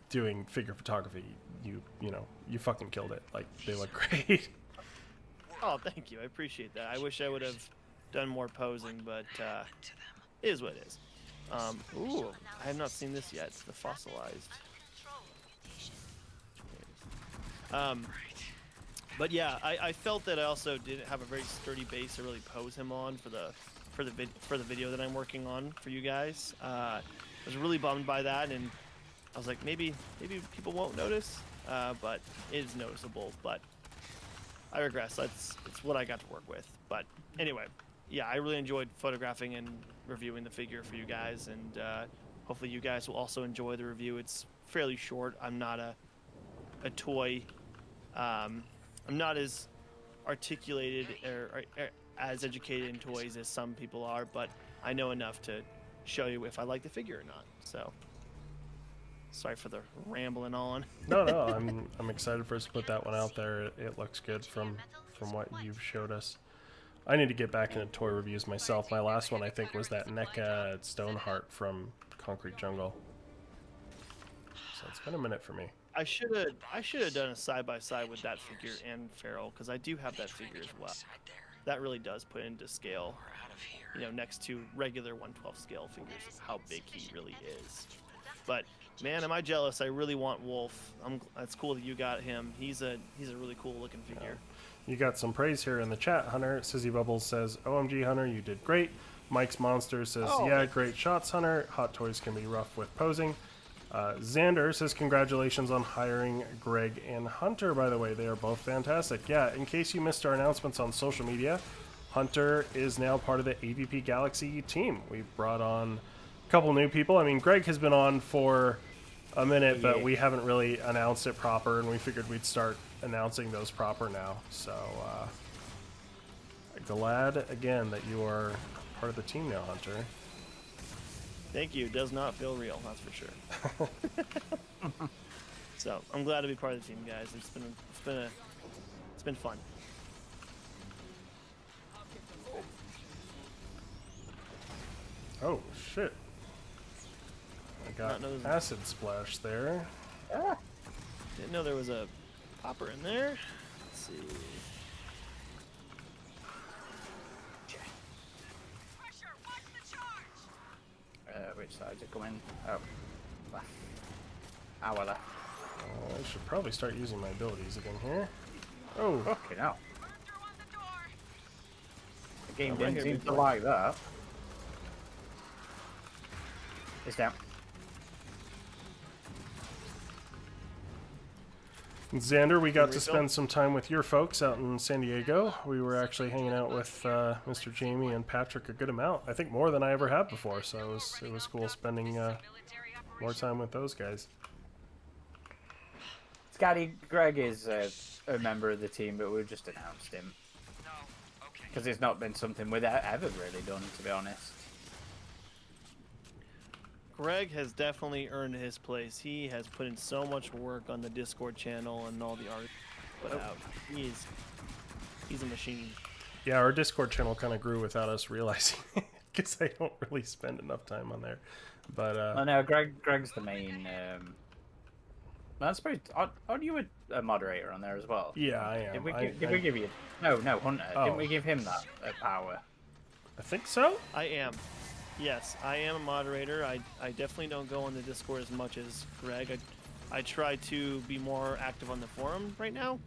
doing figure photography, you know, you fucking killed it. Like, they look great. Oh, thank you. I appreciate that. I wish I would have done more posing, but it is what it is. Ooh, I have not seen this yet. It's the fossilized. But yeah, I felt that I also didn't have a very sturdy base to really pose him on for the video that I'm working on for you guys. I was really bummed by that, and I was like, maybe people won't notice, but it is noticeable. But I regress. It's what I got to work with. But anyway, yeah, I really enjoyed photographing and reviewing the figure for you guys, and hopefully you guys will also enjoy the review. It's fairly short. I'm not a toy. I'm not as articulated or as educated in toys as some people are, but I know enough to show you if I like the figure or not. So, sorry for the rambling on. No, I'm excited for us to put that one out there. It looks good from what you've showed us. I need to get back into toy reviews myself. My last one, I think, was that NECA Stoneheart from Concrete Jungle. So it's been a minute for me. I should have done a side-by-side with that figure and Feral, because I do have that figure as well. That really does put into scale, you know, next to regular 1/12 scale figures, how big he really is. But man, am I jealous! I really want Wolf. It's cool that you got him. He's a really cool looking figure. You got some praise here in the chat, Hunter. Sizzy Bubbles says, "OMG, Hunter, you did great." Mike's Monster says, "Yeah, great shots, Hunter. Hot toys can be rough with posing." Xander says, "Congratulations on hiring Greg and Hunter, by the way. They are both fantastic." Yeah, in case you missed our announcements on social media, Hunter is now part of the AVP Galaxy team. We've brought on a couple new people. I mean, Greg has been on for a minute, but we haven't really announced it proper, and we figured we'd start announcing those proper now. So, glad, again, that you are part of the team now, Hunter. Thank you. It does not feel real, that's for sure. So I'm glad to be part of the team, guys. It's been fun. Oh shit! I got acid splash there. Didn't know there was a popper in there. Let's see. Which side is it coming? Oh, left. Ah, well, left. I should probably start using my abilities again here. Oh, okay, now. The game right didn't here, seem to like that. It's down. Xander, we got to spend some time with your folks out in San Diego. We were actually hanging out with Mr. Jamie and Patrick a good amount. I think more than I ever have before, so it was cool spending more time with those guys. Scotty, Greg is a member of the team, but we've just announced him. Because it's not been something we've ever really done, to be honest. Greg has definitely earned his place. He has put in so much work on the Discord channel and all the art put out. He's a machine. Yeah, our Discord channel kind of grew without us realizing it. because I don't really spend enough time on there. But Oh no, Greg's the main. I suppose aren't you a moderator on there as well? yeah, I am. Did we give you? No, Hunter. Oh. Didn't we give him that power? I think so. I am. Yes, I am a moderator. I definitely don't go on the Discord as much as Greg. I try to be more active on the forum right now,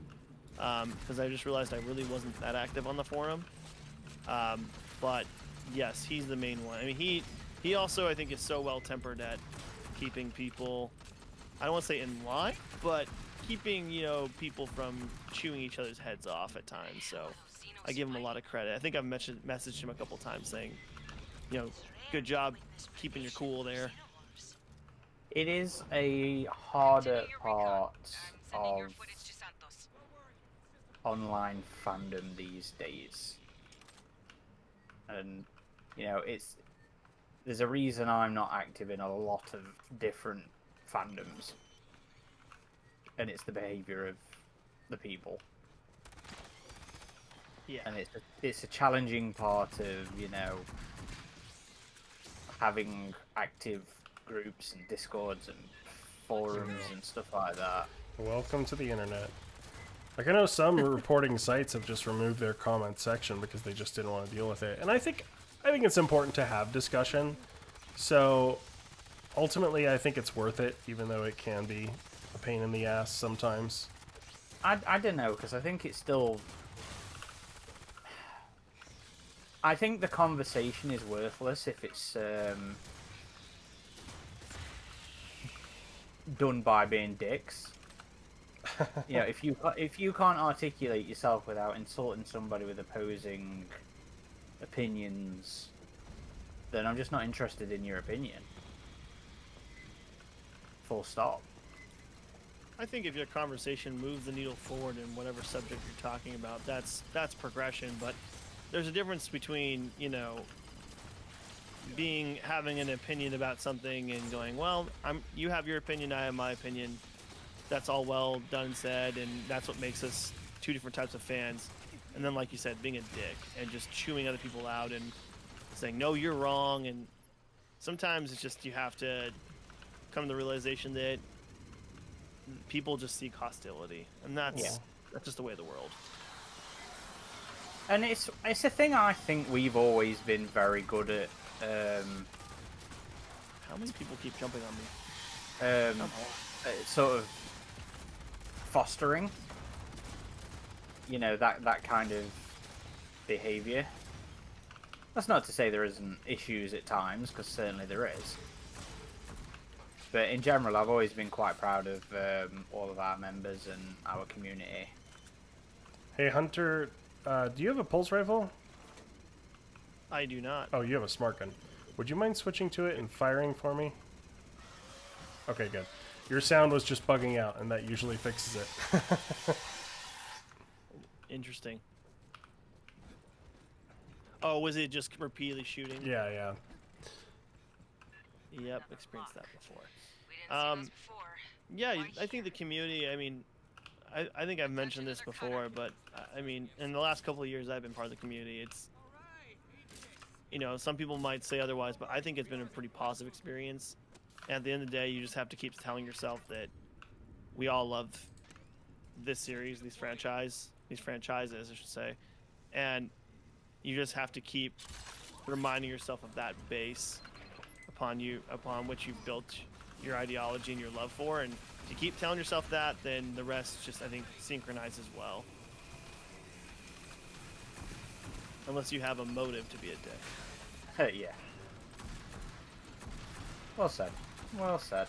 because I just realized I really wasn't that active on the forum. But yes, he's the main one. I mean, he also, I think, is so well-tempered at keeping people, I don't want to say in line, but keeping, you know, people from chewing each other's heads off at times. So I give him a lot of credit. I think I've messaged him a couple times saying, you know, good job keeping your cool there. It is a harder part of online fandom these days, and you know, there's a reason I'm not active in a lot of different fandoms, and it's the behavior of the people. Yeah. And it's a challenging part of, you know, having active groups and discords and forums and stuff like that. Welcome to the internet. Like, I know some reporting sites have just removed their comment section because they just didn't want to deal with it. And I think it's important to have discussion. So ultimately, I think it's worth it, even though it can be a pain in the ass sometimes. I don't know, because I think it's still... I think the conversation is worthless if it's done by being dicks. You know, if you can't articulate yourself without insulting somebody with opposing opinions, then I'm just not interested in your opinion. Full stop. I think if your conversation moves the needle forward in whatever subject you're talking about, that's progression. But there's a difference between, you know, having an opinion about something and going, well, you have your opinion, I have my opinion. That's all well done and said, and that's what makes us two different types of fans. And then, like you said, being a dick and just chewing other people out and saying, no, you're wrong. And sometimes it's just you have to come to the realization that people just seek hostility, and that's just the way of the world. And it's a thing I think we've always been very good at. How many people keep jumping on me? Sort of fostering, you know, that kind of behavior. That's not to say there isn't issues at times, because certainly there is. But in general, I've always been quite proud of all of our members and our community. Hey, Hunter, do you have a pulse rifle? I do not. Oh, you have a smart gun. Would you mind switching to it and firing for me? Okay, good. Your sound was just bugging out, and that usually fixes it. Interesting. Oh, was it just repeatedly shooting? Yeah. Yep, experienced that before. We didn't see those before. Yeah, I think the community, I mean, I think I've mentioned this before, but I mean, in the last couple of years I've been part of the community, it's, you know, some people might say otherwise, but I think it's been a pretty positive experience. And at the end of the day, you just have to keep telling yourself that we all love this series, these franchises, I should say. And you just have to keep reminding yourself of that base upon which you've built your ideology and your love for. And if you keep telling yourself that, then the rest just, I think, synchronizes well. Unless you have a motive to be a dick. Yeah. Well said. Well said.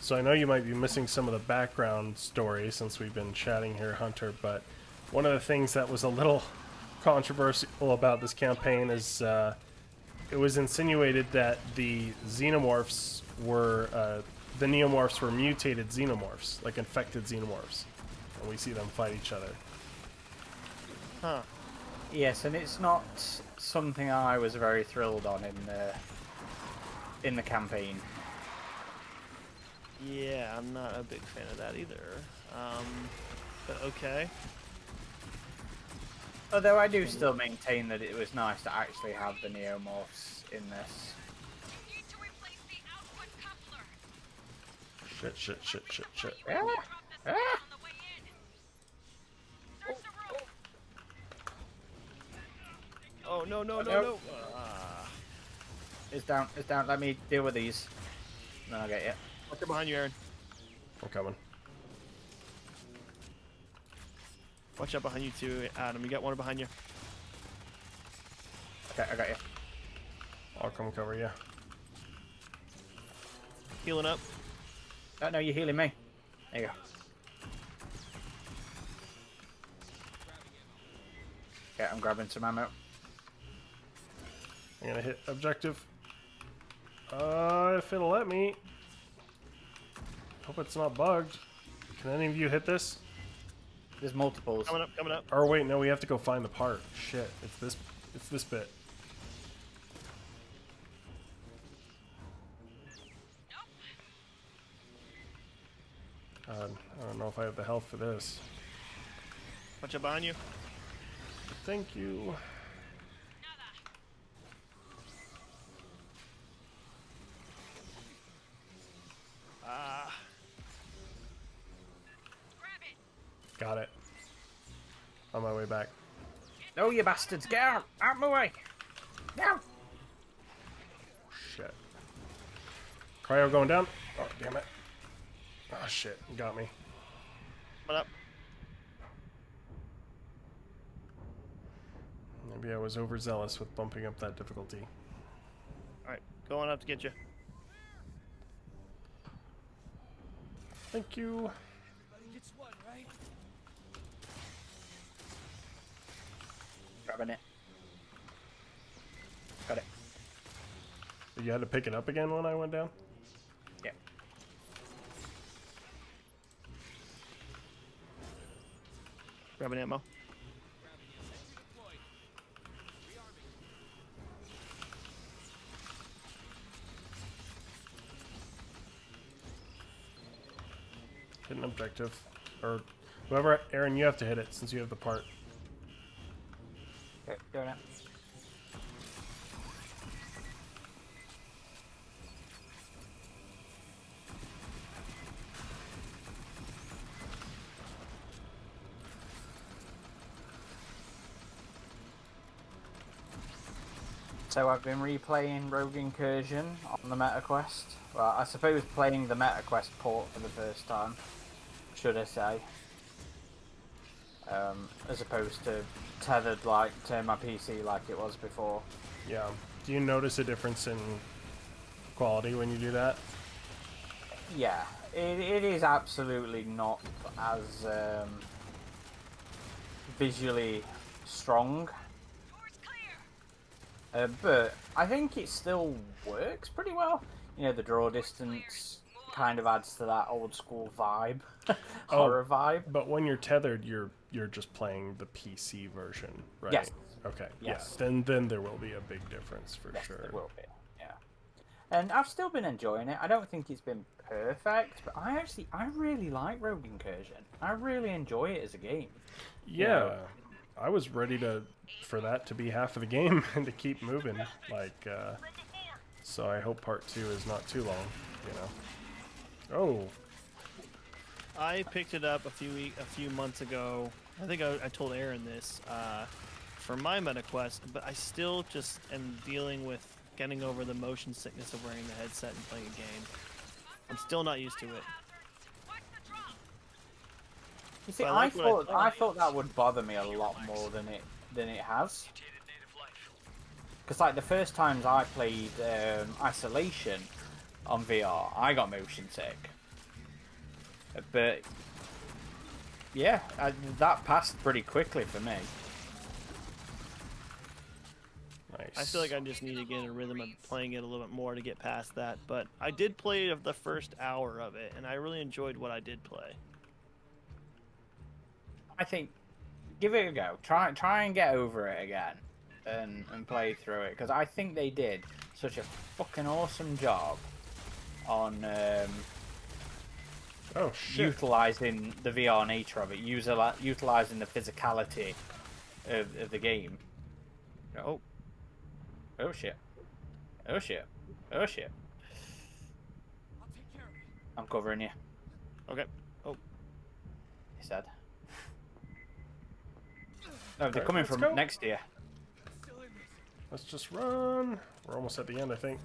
So I know you might be missing some of the background story since we've been chatting here, Hunter, but one of the things that was a little controversial about this campaign is it was insinuated that the xenomorphs were, the neomorphs were mutated xenomorphs, like infected xenomorphs, and we see them fight each other. Huh. Yes, and it's not something I was very thrilled on in the campaign. Yeah, I'm not a big fan of that either. But okay. Although I do still maintain that it was nice to actually have the neomorphs in this. Need to replace the output coupler. Shit. Yeah. Drop the Ah. on the way in. Search the room. Oh no. Nope. It's down. Let me deal with these. Then I'll get you. Watch it behind you, Aaron. I'm coming. Watch out behind you too, Adam. You got one behind you. Okay, I got you. I'll come cover you. Healing up. Oh, no, you're healing me. There you go. Okay, I'm grabbing some ammo. I'm gonna hit objective. If it'll let me. Hope it's not bugged. Can any of you hit this? There's multiples. Coming up. Or wait, no, we have to go find the part. Shit, it's this bit. God, I don't know if I have the health for this. Watch out behind you. Thank you. Grab it. Got it. On my way back. No, you bastards! Get out! Out of my way! Now! Shit. Cryo going down. Oh, damn it. Oh, shit. You got me. Coming up. Maybe I was overzealous with bumping up that difficulty. All right, going up to get you. Thank you. Everybody gets one, right? Grabbing it. Got it. You had to pick it up again when I went down? Yeah. Grabbing ammo. Sentry deployed. Rearming. Hit an objective. Or whoever, Aaron, you have to hit it since you have the part. Okay, doing it. So I've been replaying Rogue Incursion on the MetaQuest. Well, I suppose playing the MetaQuest port for the first time, should I say. As opposed to tethered to my PC like it was before. Yeah. Do you notice a difference in quality when you do that? Yeah, it is absolutely not as visually strong. Door's clear. But I think it still works pretty well. You know, the draw distance kind of adds to that old school vibe, horror vibe. But when you're tethered, you're just playing the PC version, right? Yes. Okay. Yes. Yeah. Then there will be a big difference for Yes, sure. there will be. Yeah. And I've still been enjoying it. I don't think it's been perfect, but I really like Rogue Incursion. I really enjoy it as a game. Yeah. I was ready for that to be half of the game and to keep moving. So I hope part 2 is not too long, Oh. I picked it up a few months ago. I think I told Aaron this for my MetaQuest, but I still just am dealing with getting over the motion sickness of wearing the headset and playing a game. I'm still not used to it. Watch the drop. You see, But I I like what I thought that would bother me a lot more than it has. Mutated native life. Because like the first times I played Isolation on VR, I got motion sick. But yeah, that passed pretty quickly for me. Nice. I feel like I just need to get in a rhythm of playing it a little bit more to get past that. But I did play the first hour of it, and I really enjoyed what I did play. I think give it a go. Try and get over it again, and play through it, because I think they did such a fucking awesome job on Oh shit. utilizing the VR nature of it, utilizing the physicality of the game. Oh. Oh shit. Oh shit. Oh shit. I'll take care of it. I'm covering you. Okay. Oh. He said. Oh, they're Alright, coming let's from go. next to you. Still in this. Let's just run. We're almost at the end, I think.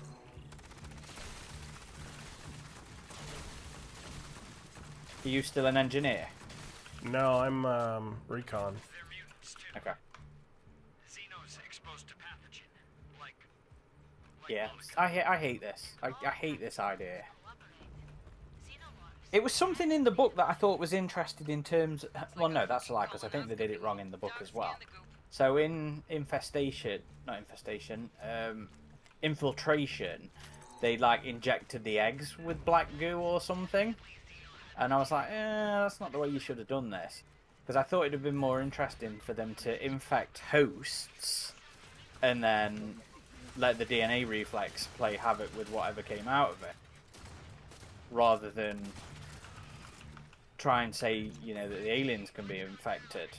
Are you still an engineer? No, I'm recon. They're mutants too. Okay. Xenos exposed to pathogen. Like Yeah. molecules. I hate this. I hate this idea. Xenomorphs. It was something in the book that I thought was interesting in terms. Well, no, that's a lie because I think they did it wrong in the book as well. So in infiltration, they like injected the eggs with black goo or something, and I was like, that's not the way you should have done this, because I thought it'd have been more interesting for them to infect hosts, and then let the DNA reflex play havoc with whatever came out of it, rather than try and say, that the aliens can be infected.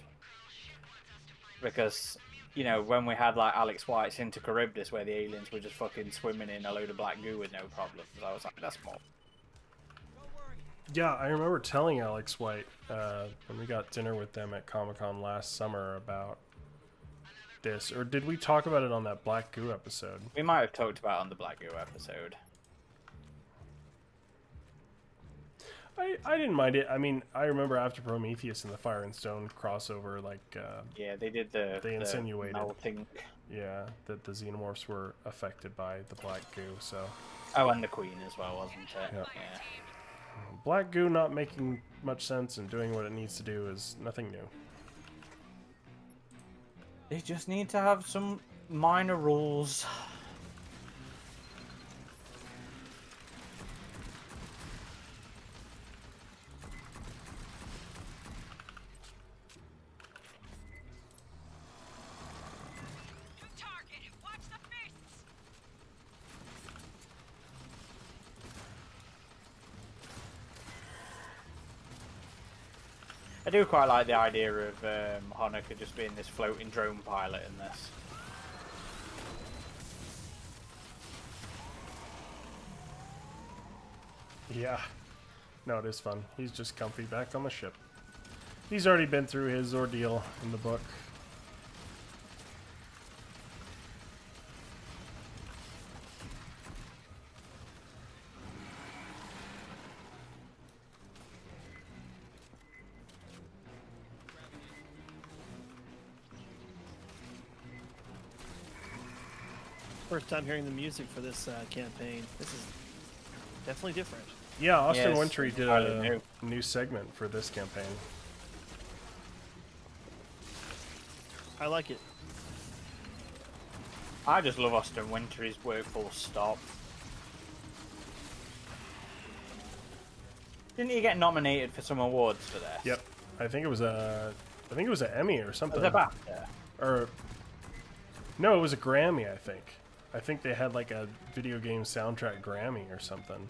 Because, when we had like Alex White's Into Charybdis where the aliens were just fucking swimming in a load of black goo with no problems, I was like, that's more. Yeah, I remember telling Alex White when we got dinner with them at Comic-Con last summer about this. Or did we talk about it on that Black Goo episode? We might have talked about it on the black goo episode. I didn't mind it. I mean, I remember after Prometheus and the Fire and Stone crossover, like, Yeah, they did the insinuated. melting. yeah, that the xenomorphs were affected by the black goo. So Oh, and the Queen as well, wasn't it? Yeah. Yeah. black goo not making much sense and doing what it needs to do is nothing new. They just need to have some minor rules. New target. Watch the fists. I do quite like the idea of Honecker just being this floating drone pilot in this. Yeah. No, it is fun. He's just comfy back on the ship. He's already been through his ordeal in the book. First time hearing the music for this campaign. This is definitely different. Yeah, Austin Yes, Wintry did entirely a new. new segment for this campaign. I like it. I just love Austin Wintory's work full stop. Didn't he get nominated for some awards for this? Yep. I think it was an Emmy or something. Was it BAFTA? Or no, it was a Grammy, I think. I think they had like a video game soundtrack Grammy or something.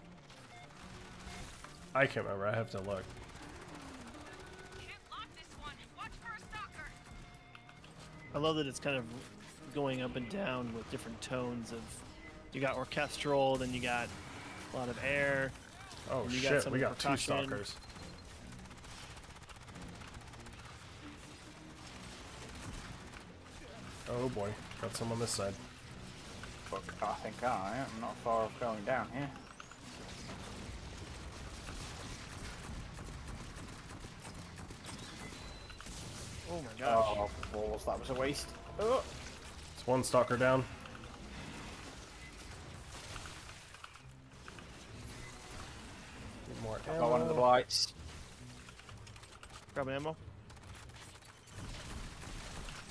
I can't remember. I have to look. Can't lock this one. Watch for a stalker. I love that it's kind of going up and down with different tones of. You got orchestral, then you got a lot of air. Oh You got shit, some we got two percussion. stalkers. Oh boy, got some on this side. Fuck, I think I am not far off going down here. Oh my gosh. Oh, balls, that was a waste. Oh. It's one stalker down. Need more Got one of the ammo. blights. Grabbing ammo.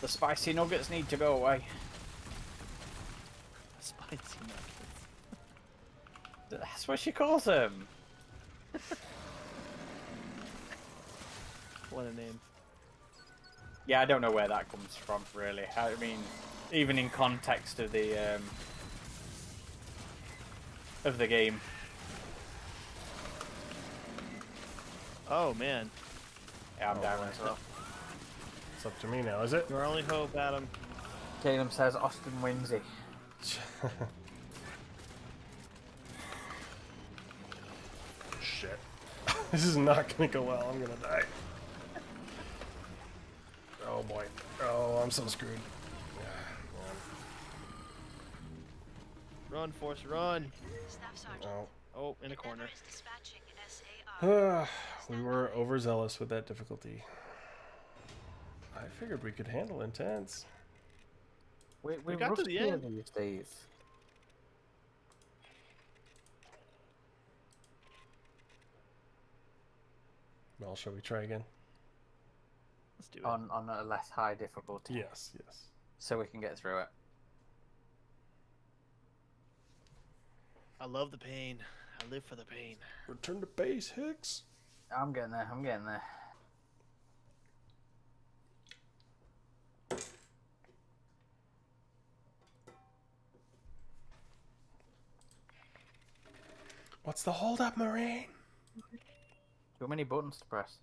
The spicy nuggets need to go away. Spicy nuggets. That's what she calls them. What a name. Yeah, I don't know where that comes from, really. I mean, even in context of the game. Oh man. Yeah, I'm down as well. It's up to me now, is it? Your only hope, Adam. Caleb says Austin wins it. Shit. This is not gonna go well. I'm gonna die. Oh boy. Oh, I'm so screwed. Yeah, Run, Force, run. Staff Sergeant. man. Oh, in a corner. Endeavor is dispatching SAR. We were overzealous with that difficulty. I figured we could handle intense. We got to the rusty end. these days. Well, shall we try again? Let's do it. On a less high difficulty. Yes, yes. So we can get through it. I love the pain. I live for the pain. Return to base, Hicks. I'm getting there. I'm getting there. What's the hold-up, Marine? Too many buttons to press.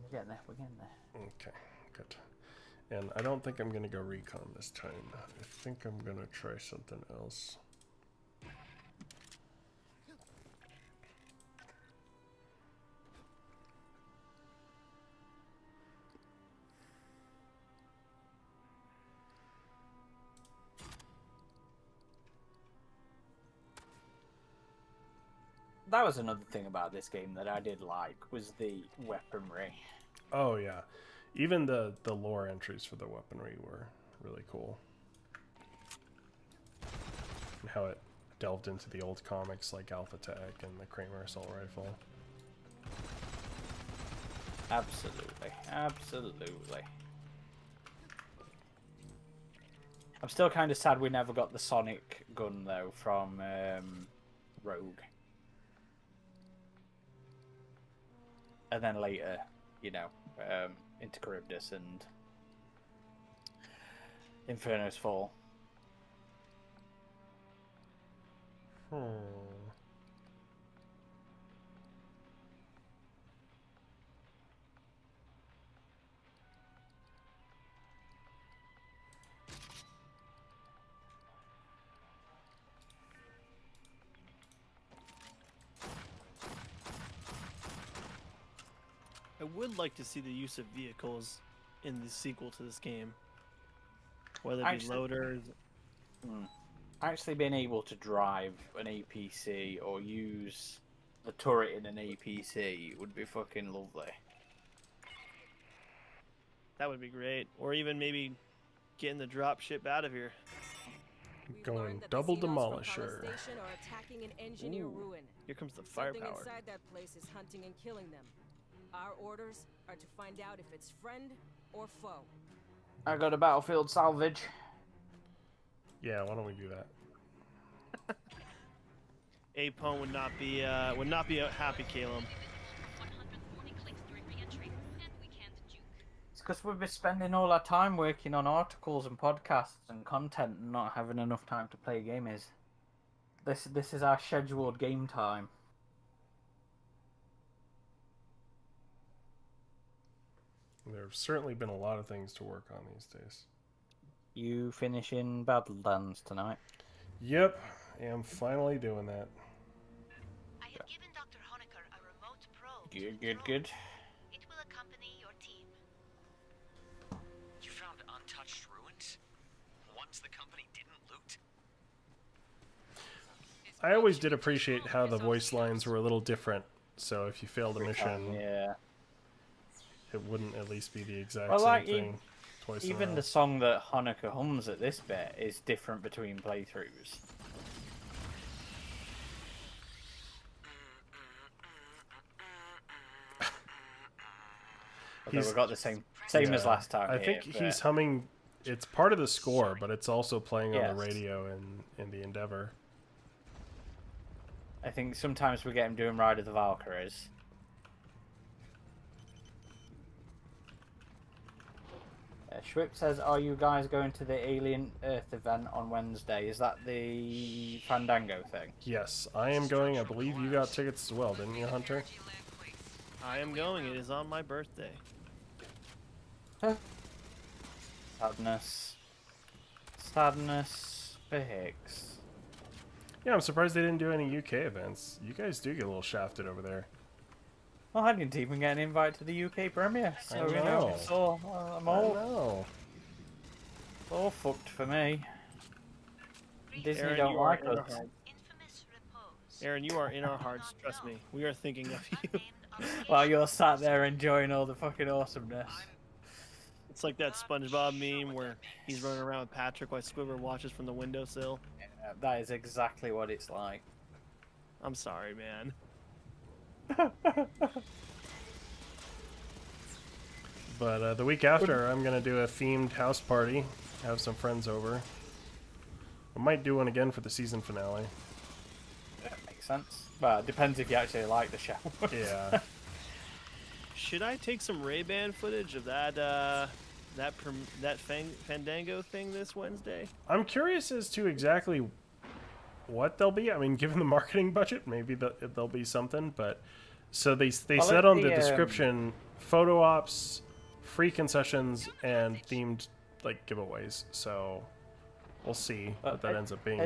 We're getting there. We're getting there. Okay, good. And I don't think I'm gonna go recon this time. I think I'm gonna try something else. That was another thing about this game that I did like, was the weaponry. Oh yeah, even the lore entries for the weaponry were really cool. And how it delved into the old comics like Alpha Tech and the Kramer assault rifle. Absolutely. Absolutely. I'm still kind of sad we never got the Sonic gun, though, from Rogue. And then later, you know, into Charybdis and Inferno's Fall. I would like to see the use of vehicles in the sequel to this game. Whether it be loaders. Actually being able to drive an APC or use the turret in an APC would be fucking lovely. That would be great. Or even maybe getting the drop ship out of here. We've Going learned that double the Xenos from demolisher. Palo Station are attacking an engineer Ooh. ruin. Here comes the Something firepower. inside that place is hunting and killing them. Our orders are to find out if it's friend or foe. I got a battlefield salvage. Yeah, why don't we do that? Apone would not be happy, Caleb. 140 clicks during re-entry, and we can't juke. It's because we've been spending all our time working on articles and podcasts and content and not having enough time to play games. This is our scheduled game time. There's certainly been a lot of things to work on these days. You finishing Badlands tonight? Yep, I'm finally doing that. I have given Dr. Honecker a remote probe. to Good, control. good. It will accompany your team. You found untouched ruins? Ones the company didn't loot? I always did appreciate how the voice lines were a little different, so if you failed a mission, Yeah. it wouldn't at least be the exact Well, same like, thing twice Even around. the song that Honecker hums at this bit is different between playthroughs. Although we got the same as Yeah, last time. I here, think but he's humming. It's part of the score, but it's also playing on the Yes. radio in the Endeavor. I think sometimes we get him doing Ride of the Valkyries. Schwip says, "Are you guys going to the Alien Earth event on Wednesday? Is that the Fandango thing?" Yes, I am going. I believe you got tickets as well, didn't you, Hunter? I am going. It is on my birthday. Sadness. Sadness for Hicks. Yeah, I'm surprised they didn't do any UK events. You guys do get a little shafted over there. Well, I didn't even get an invite to the UK premiere, so I you know, know. it's all, I'm I all, know. all fucked for me. Disney Aaron, don't you are like in our us. hearts. Infamous repose. Aaron, you are in our hearts. Trust me. We are thinking of you. While you're sat there enjoying all the fucking awesomeness. It's like that SpongeBob meme where he's running around with Patrick while Squidward watches from the windowsill. Yeah, that is exactly what it's like. I'm sorry, man. But the week after, I'm gonna do a themed house party. Have some friends over. I might do one again for the season finale. That makes sense. Well, it depends if you actually like the show. Yeah. Should I take some Ray-Ban footage of that Fandango thing this Wednesday? I'm curious as to exactly what they'll be. I mean, given the marketing budget, maybe there'll be something. But so they Well, said on the, the description, photo ops, free concessions, and themed like giveaways. So we'll see what that ends up being.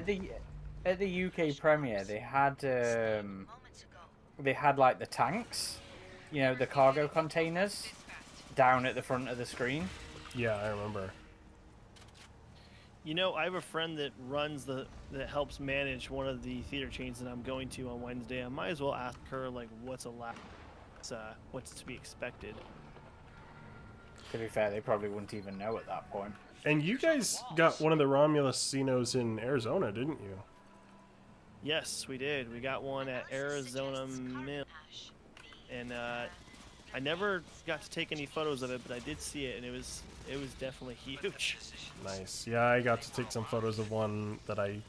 At the UK premiere, they had like the tanks, you know, the cargo containers, down at the front of the screen. Yeah, I remember. You know, I have a friend that that helps manage one of the theater chains that I'm going to on Wednesday. I might as well ask her like what's to be expected. To be fair, they probably wouldn't even know at that point. And you guys got one of the Romulus Xenos in Arizona, didn't you? Yes, we did. We got one at Arizona Mill, and I never got to take any photos of it, but I did see it, and it was definitely huge. Nice. Yeah, I got to take some photos of one that I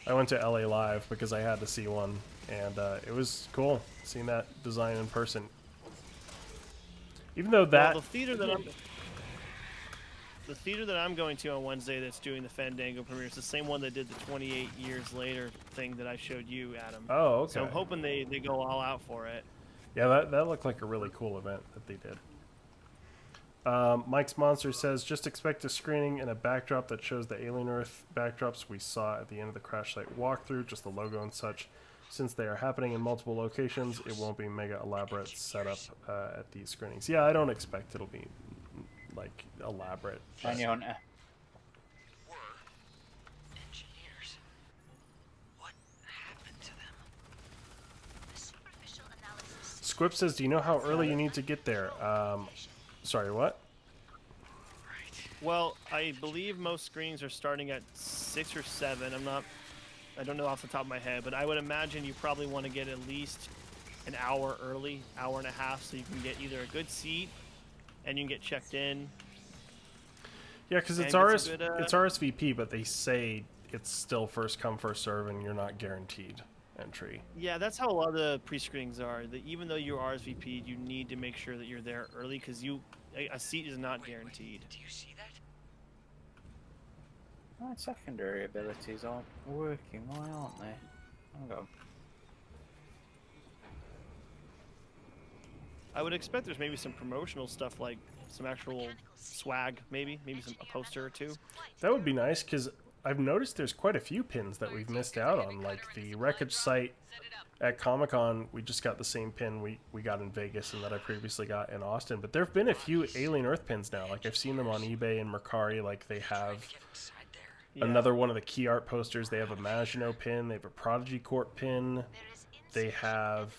went to LA Live because I had to see one, and it was cool seeing that design in person. Even though that Well, the theater that I'm going to on Wednesday that's doing the Fandango premiere is the same one that did the 28 years later thing that I showed you, Adam. Oh, okay. So I'm hoping they go all out for it. Yeah, that looked like a really cool event that they did. Mike's Monster says, just expect a screening and a backdrop that shows the Alien Earth backdrops we saw at the end of the crash site walkthrough, just the logo and such. Since they are happening in multiple locations, it won't be mega elaborate setup at these screenings. Yeah, I don't expect it'll be like elaborate. Shiny Hunter. Were engineers. What happened to them? The superficial analysis. Squip says, do you know how early you need to get there? Sorry, what? Well, I believe most screenings are starting at 6 or 7. I don't know off the top of my head, but I would imagine you probably want to get at least an hour early, hour and a half, so you can get either a good seat and you can get checked in. Yeah, because it's it's RSVP, but they say it's still first come first serve, and you're not guaranteed entry. Yeah, that's how a lot of the pre-screenings are. That even though you're RSVP'd, you need to make sure that you're there early because a seat is not guaranteed. Do you see that? My secondary abilities aren't working, why aren't they? Hang on. I would expect there's maybe some promotional stuff like some actual swag, maybe a poster or two. That would be nice, because I've noticed there's quite a few pins that we've missed out on, like the wreckage site at Comic-Con. We just got the same pin we got in Vegas and that I previously got in Austin, but there have been a few Alien Earth pins now. Like I've seen them on eBay and Mercari. Like they have another one of the key art posters. They have a Maginot pin. They have a Prodigy Corp pin. They have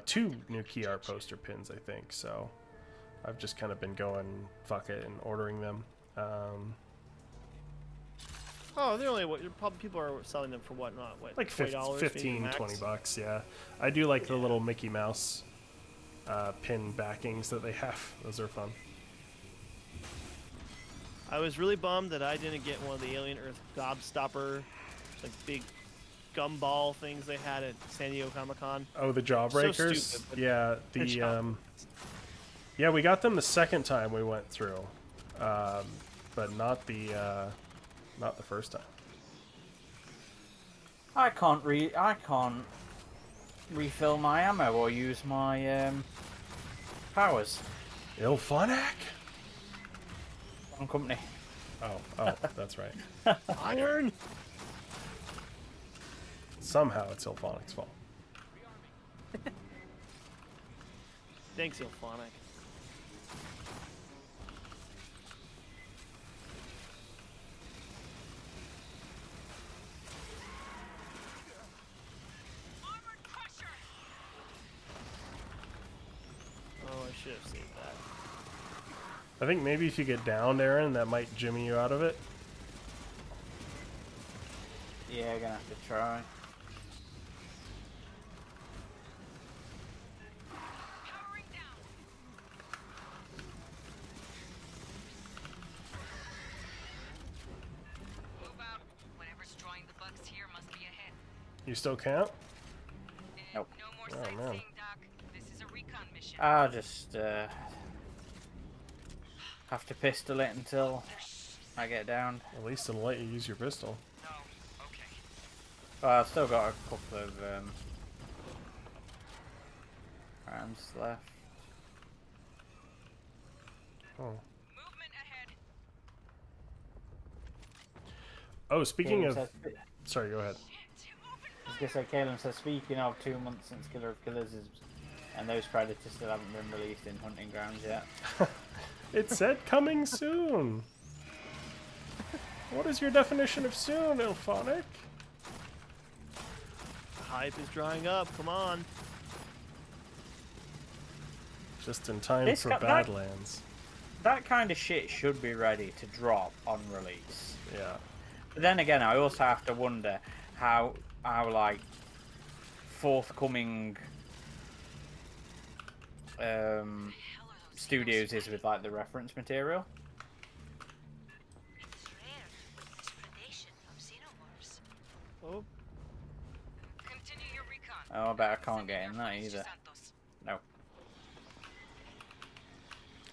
2 new key art poster pins, I think. So I've just kind of been going fuck it and ordering them. Oh, they're only probably people are selling them for what Like $20, 15, maybe $20 max? bucks, yeah. I do like the little Mickey Mouse pin backings that they have. Those are fun. I was really bummed that I didn't get one of the Alien Earth Gobstopper, like big gumball things they had at San Diego Comic-Con. Oh, the Jawbreakers? So stupid, but yeah, the yeah, we got them the second time we went through. but not the first time. I can't refill my ammo or use my powers. Ilphonic? Wrong company. Oh, that's right. Iron. Somehow it's Ilphonic's fault. Thanks, Ilphonic. Oh, I should have saved that. I think maybe if you get downed, Aaron, that might jimmy you out of it. Yeah, gonna have to try. Powering down. Move out. Whatever's drawing the bugs here must be ahead. You still can't? Nope. No more Oh, sightseeing, man. Doc. This is a recon mission. I'll just have to pistol it until I get downed. At least it'll let you use your pistol. No. Okay. Well, I've still got a couple of rounds left. Oh. Movement ahead. Oh, speaking Caleb of... says, Sorry, go ahead. I was gonna say, Caleb says, speaking of 2 months since Killer of Killers is, and those predators still haven't been released in hunting grounds yet. It said coming soon. What is your definition of soon, Ilphonic? The hype is drying up. Come on. Just in time This for got- that- Badlands. That kind of shit should be ready to drop on release. Yeah. But then again, I also have to wonder how like forthcoming studios is with like the reference material. It's rare. It's predation of xenomorphs. Oh, Continue your recon. Oh, I bet I can't get in that either. Santos. No.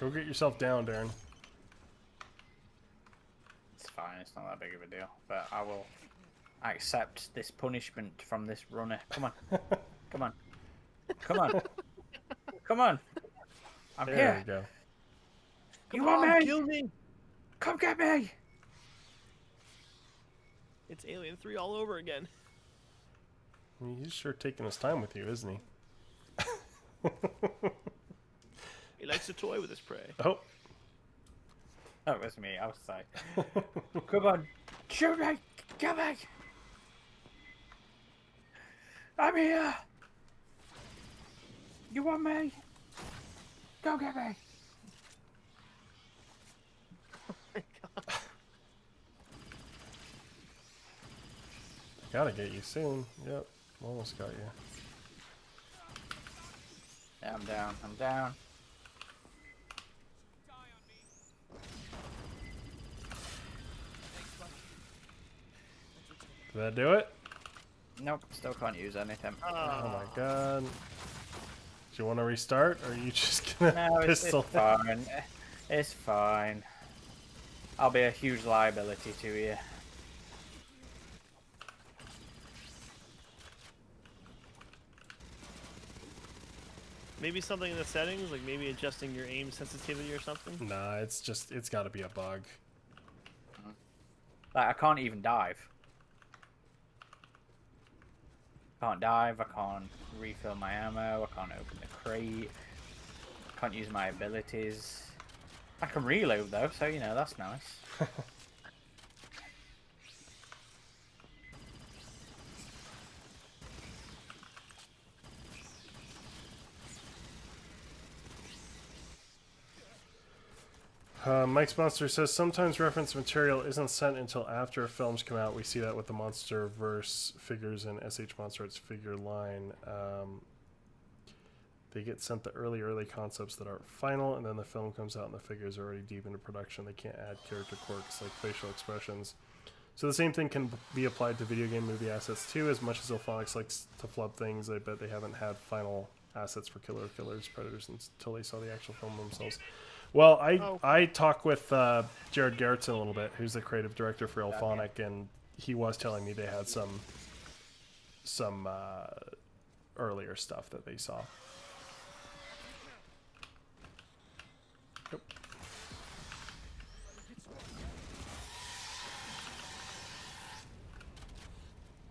Go get yourself down, Darren. It's fine, it's not that big of a deal. But I will accept this punishment from this runner. Come on. Come on. Come on. Come on. I'm There here. you go. You come want on, me? kill me. Come get me. It's Alien 3 all over again. He's sure taking his time with you, isn't he? He likes to toy with his prey. Oh. That was me. I was like, come on. Shoot me. Get me. I'm here. You want me? Go get me. Gotta get you soon. Yep. Almost got you. Yeah, I'm down. I'm down. Die on me. Did that do it? Nope. Still can't use anything. Oh my god. Do you want to restart, or are you just gonna No, it's pistol? fine. It's fine. I'll be a huge liability to you. Maybe something in the settings, like maybe adjusting your aim sensitivity or something. Nah, it's got to be a bug. Like, I can't even dive. Can't dive, I can't refill my ammo, I can't open the crate, can't use my abilities. I can reload though, so you know, that's nice. Mike's Monster says sometimes reference material isn't sent until after films come out. We see that with the Monster Verse figures and SH Monster Arts figure line. They get sent the early concepts that aren't final, and then the film comes out and the figures are already deep into production. They can't add character quirks like facial expressions. So the same thing can be applied to video game movie assets too. As much as Ilphonics likes to flub things, I bet they haven't had final assets for Killer of Killers, Predators until they saw the actual film themselves. Well, Oh. I talked with Jared Gerritsen a little bit, who's the creative director for Ilphonic, and he was telling me they had some earlier stuff that they saw. Yep.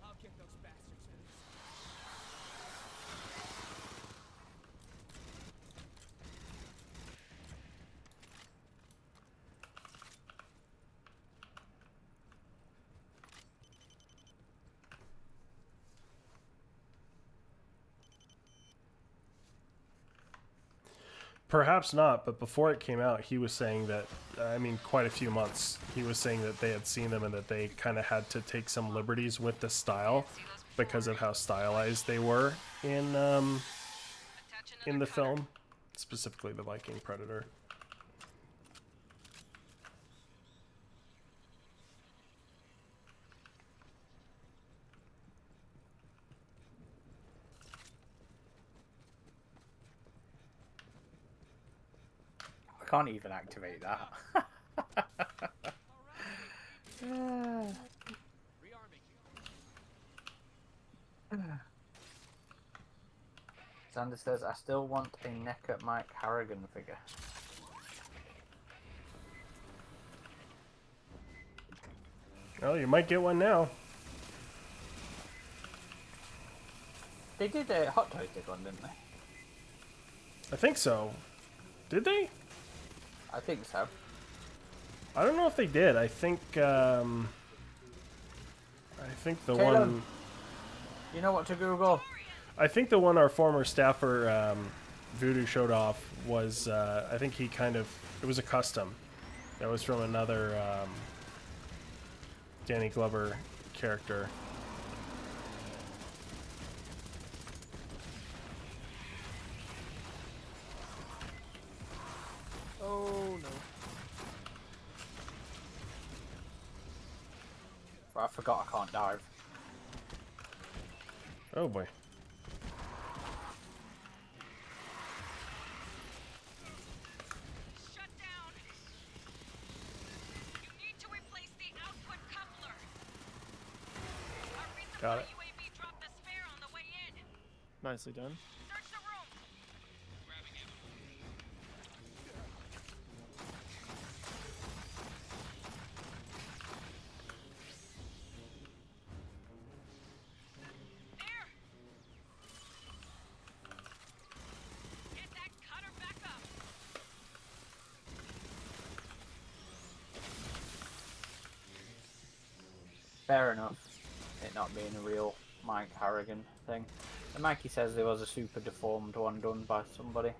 I'll get those bastards for this. Perhaps not, but before it came out, he was saying that, I mean, quite a few months, he was saying that they had seen them and that they kind of had to take some liberties with the style because of how stylized they were in the film, specifically the Viking Predator. I can't even activate that. Sander says, I still want a NECA Mike Harrigan figure. Well, you might get one now. They did a Hot Toys did one, didn't they? I think so. Did they? I think so. I don't know if they did. I think the Caleb, one. you know what to Google? I think the one our former staffer Voodoo showed off was. I think he kind of. It was a custom. That was from another Danny Glover character. Oh no. I forgot I can't dive. Oh boy. Shut down. You need to replace the output coupler. Our Got it. UAV dropped the spare on the way in. Nicely done. Search the room. There. Get that cutter back up. Fair enough. It not being a real Mike Harrigan thing. And Mikey says there was a super deformed one done by somebody.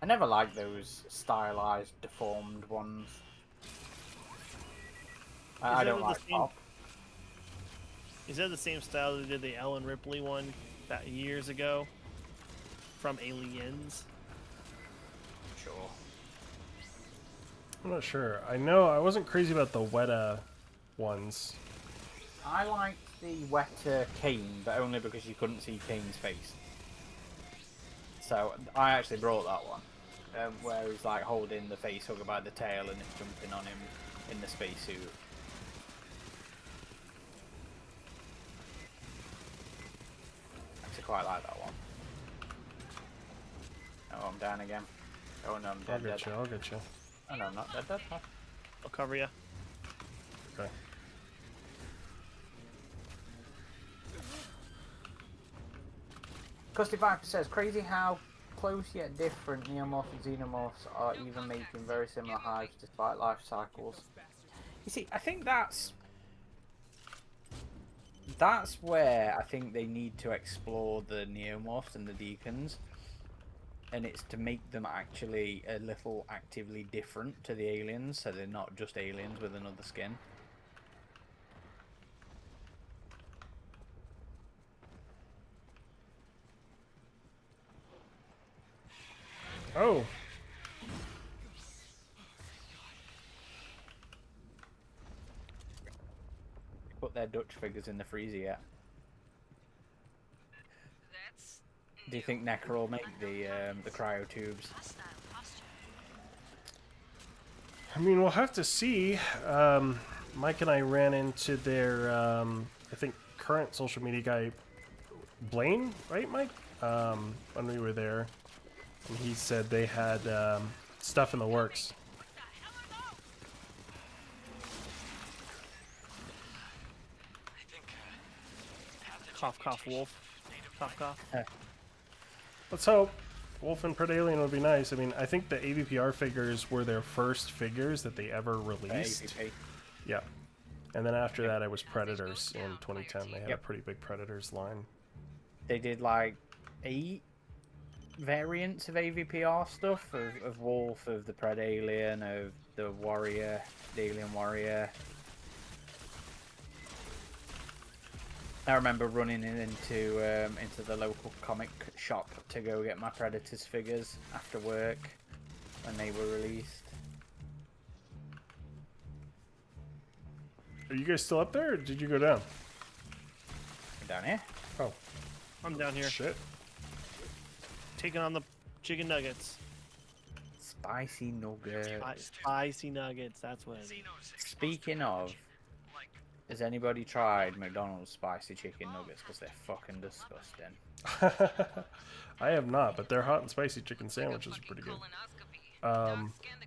I never liked those stylized deformed ones. I that don't the like same- pop. Is that the same style they did the Ellen Ripley one that years ago from Aliens? Sure. I'm not sure. I know I wasn't crazy about the Weta ones. I liked the Weta Kane, but only because you couldn't see Kane's face. So I actually brought that one, where he's like holding the face hugger by the tail and it's jumping on him in the spacesuit. Actually quite like that one. Oh, I'm down again. Oh no, I'm I'll dead. get you. I'll get you. Oh no, I'm not dead. I'll cover you. Okay. Custy Viper says, crazy how close yet different neomorphs and xenomorphs are even making very similar hives despite life cycles. You see, I think that's where I think they need to explore the neomorphs and the deacons, and it's to make them actually a little actively different to the aliens, so they're not just aliens with another skin. Oh. Put their Dutch figures in the freezer yet. That's Do you think NECA will make the cryo tubes? Hostile posture. I mean, we'll have to see. Mike and I ran into their, I think, current social media guy, Blaine, right, Mike? When we were there. And he said they had stuff in the works. I think, Pathogen Cough, cough, mutation, wolf. native Cough, life. cough. Let's hope. Wolf and Predalien would be nice. I mean, I think the AVPR figures were their first figures that they ever released. AVP. Yeah. And then after that, it was Predators in 2010. They had a Yep. pretty big Predators line. They did like 8 variants of AVPR stuff of Wolf, of the Predalien, of the Warrior, the Alien Warrior. I remember running into the local comic shop to go get my Predators figures after work when they were released. Are you guys still up there, or did you go down? Down here. Oh, I'm down here. shit. Taking on the chicken nuggets. Spicy nuggets. Spicy nuggets, that's what it is. Xenos Speaking of, like has anybody tried McDonald's spicy chicken nuggets? Because they're fucking disgusting. I have not, but their hot and spicy chicken sandwiches are pretty good.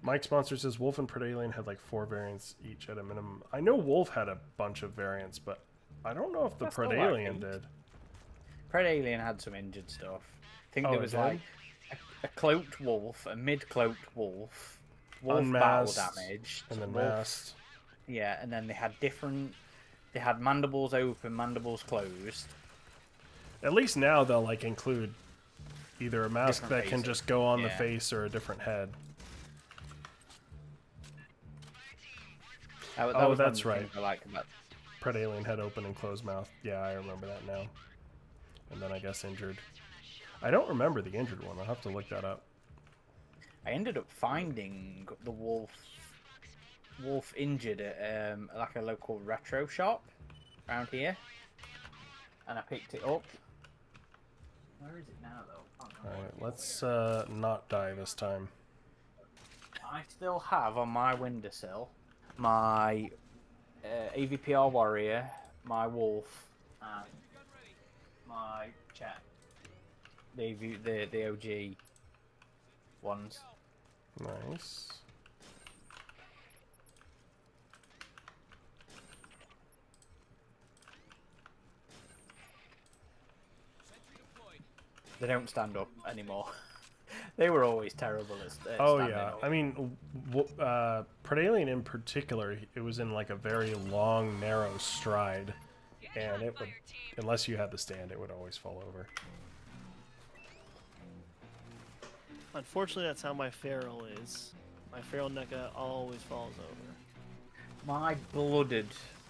Mike Sponsor says Wolf and Predalien had like 4 variants each at a minimum. I know Wolf had a bunch of variants, but I don't know if the That's not Predalien like did. Predalien had some injured stuff. I think Oh, there it was did? like a cloaked wolf, a mid-cloaked wolf, wolf Unmasked, battle damaged, and then wolf, masked. yeah, and then they had different. They had mandibles open, mandibles closed. At least now they'll like include either a mask Different that can faces. just go on the Yeah. face or a different head. That Oh, was one that's of the right. things I liked about. Predalien head open and closed mouth. Yeah, I remember that now. And then I guess injured. I don't remember the injured one. I'll have to look that up. I ended up finding the wolf injured at like a local retro shop around here, and I picked it up. Where is it now, though? Alright, let's not die this time. I still have on my windowsill my AVPR Warrior, my Wolf, and my Chet. The OG ones. Nice. They don't stand up anymore. They were always terrible at Oh standing yeah, up. I mean, Predalien in particular, it was in like a very long, narrow stride, and it would, unless you had the stand, it would always fall over. Unfortunately, that's how my feral is. My feral NECA always falls over. My blooded,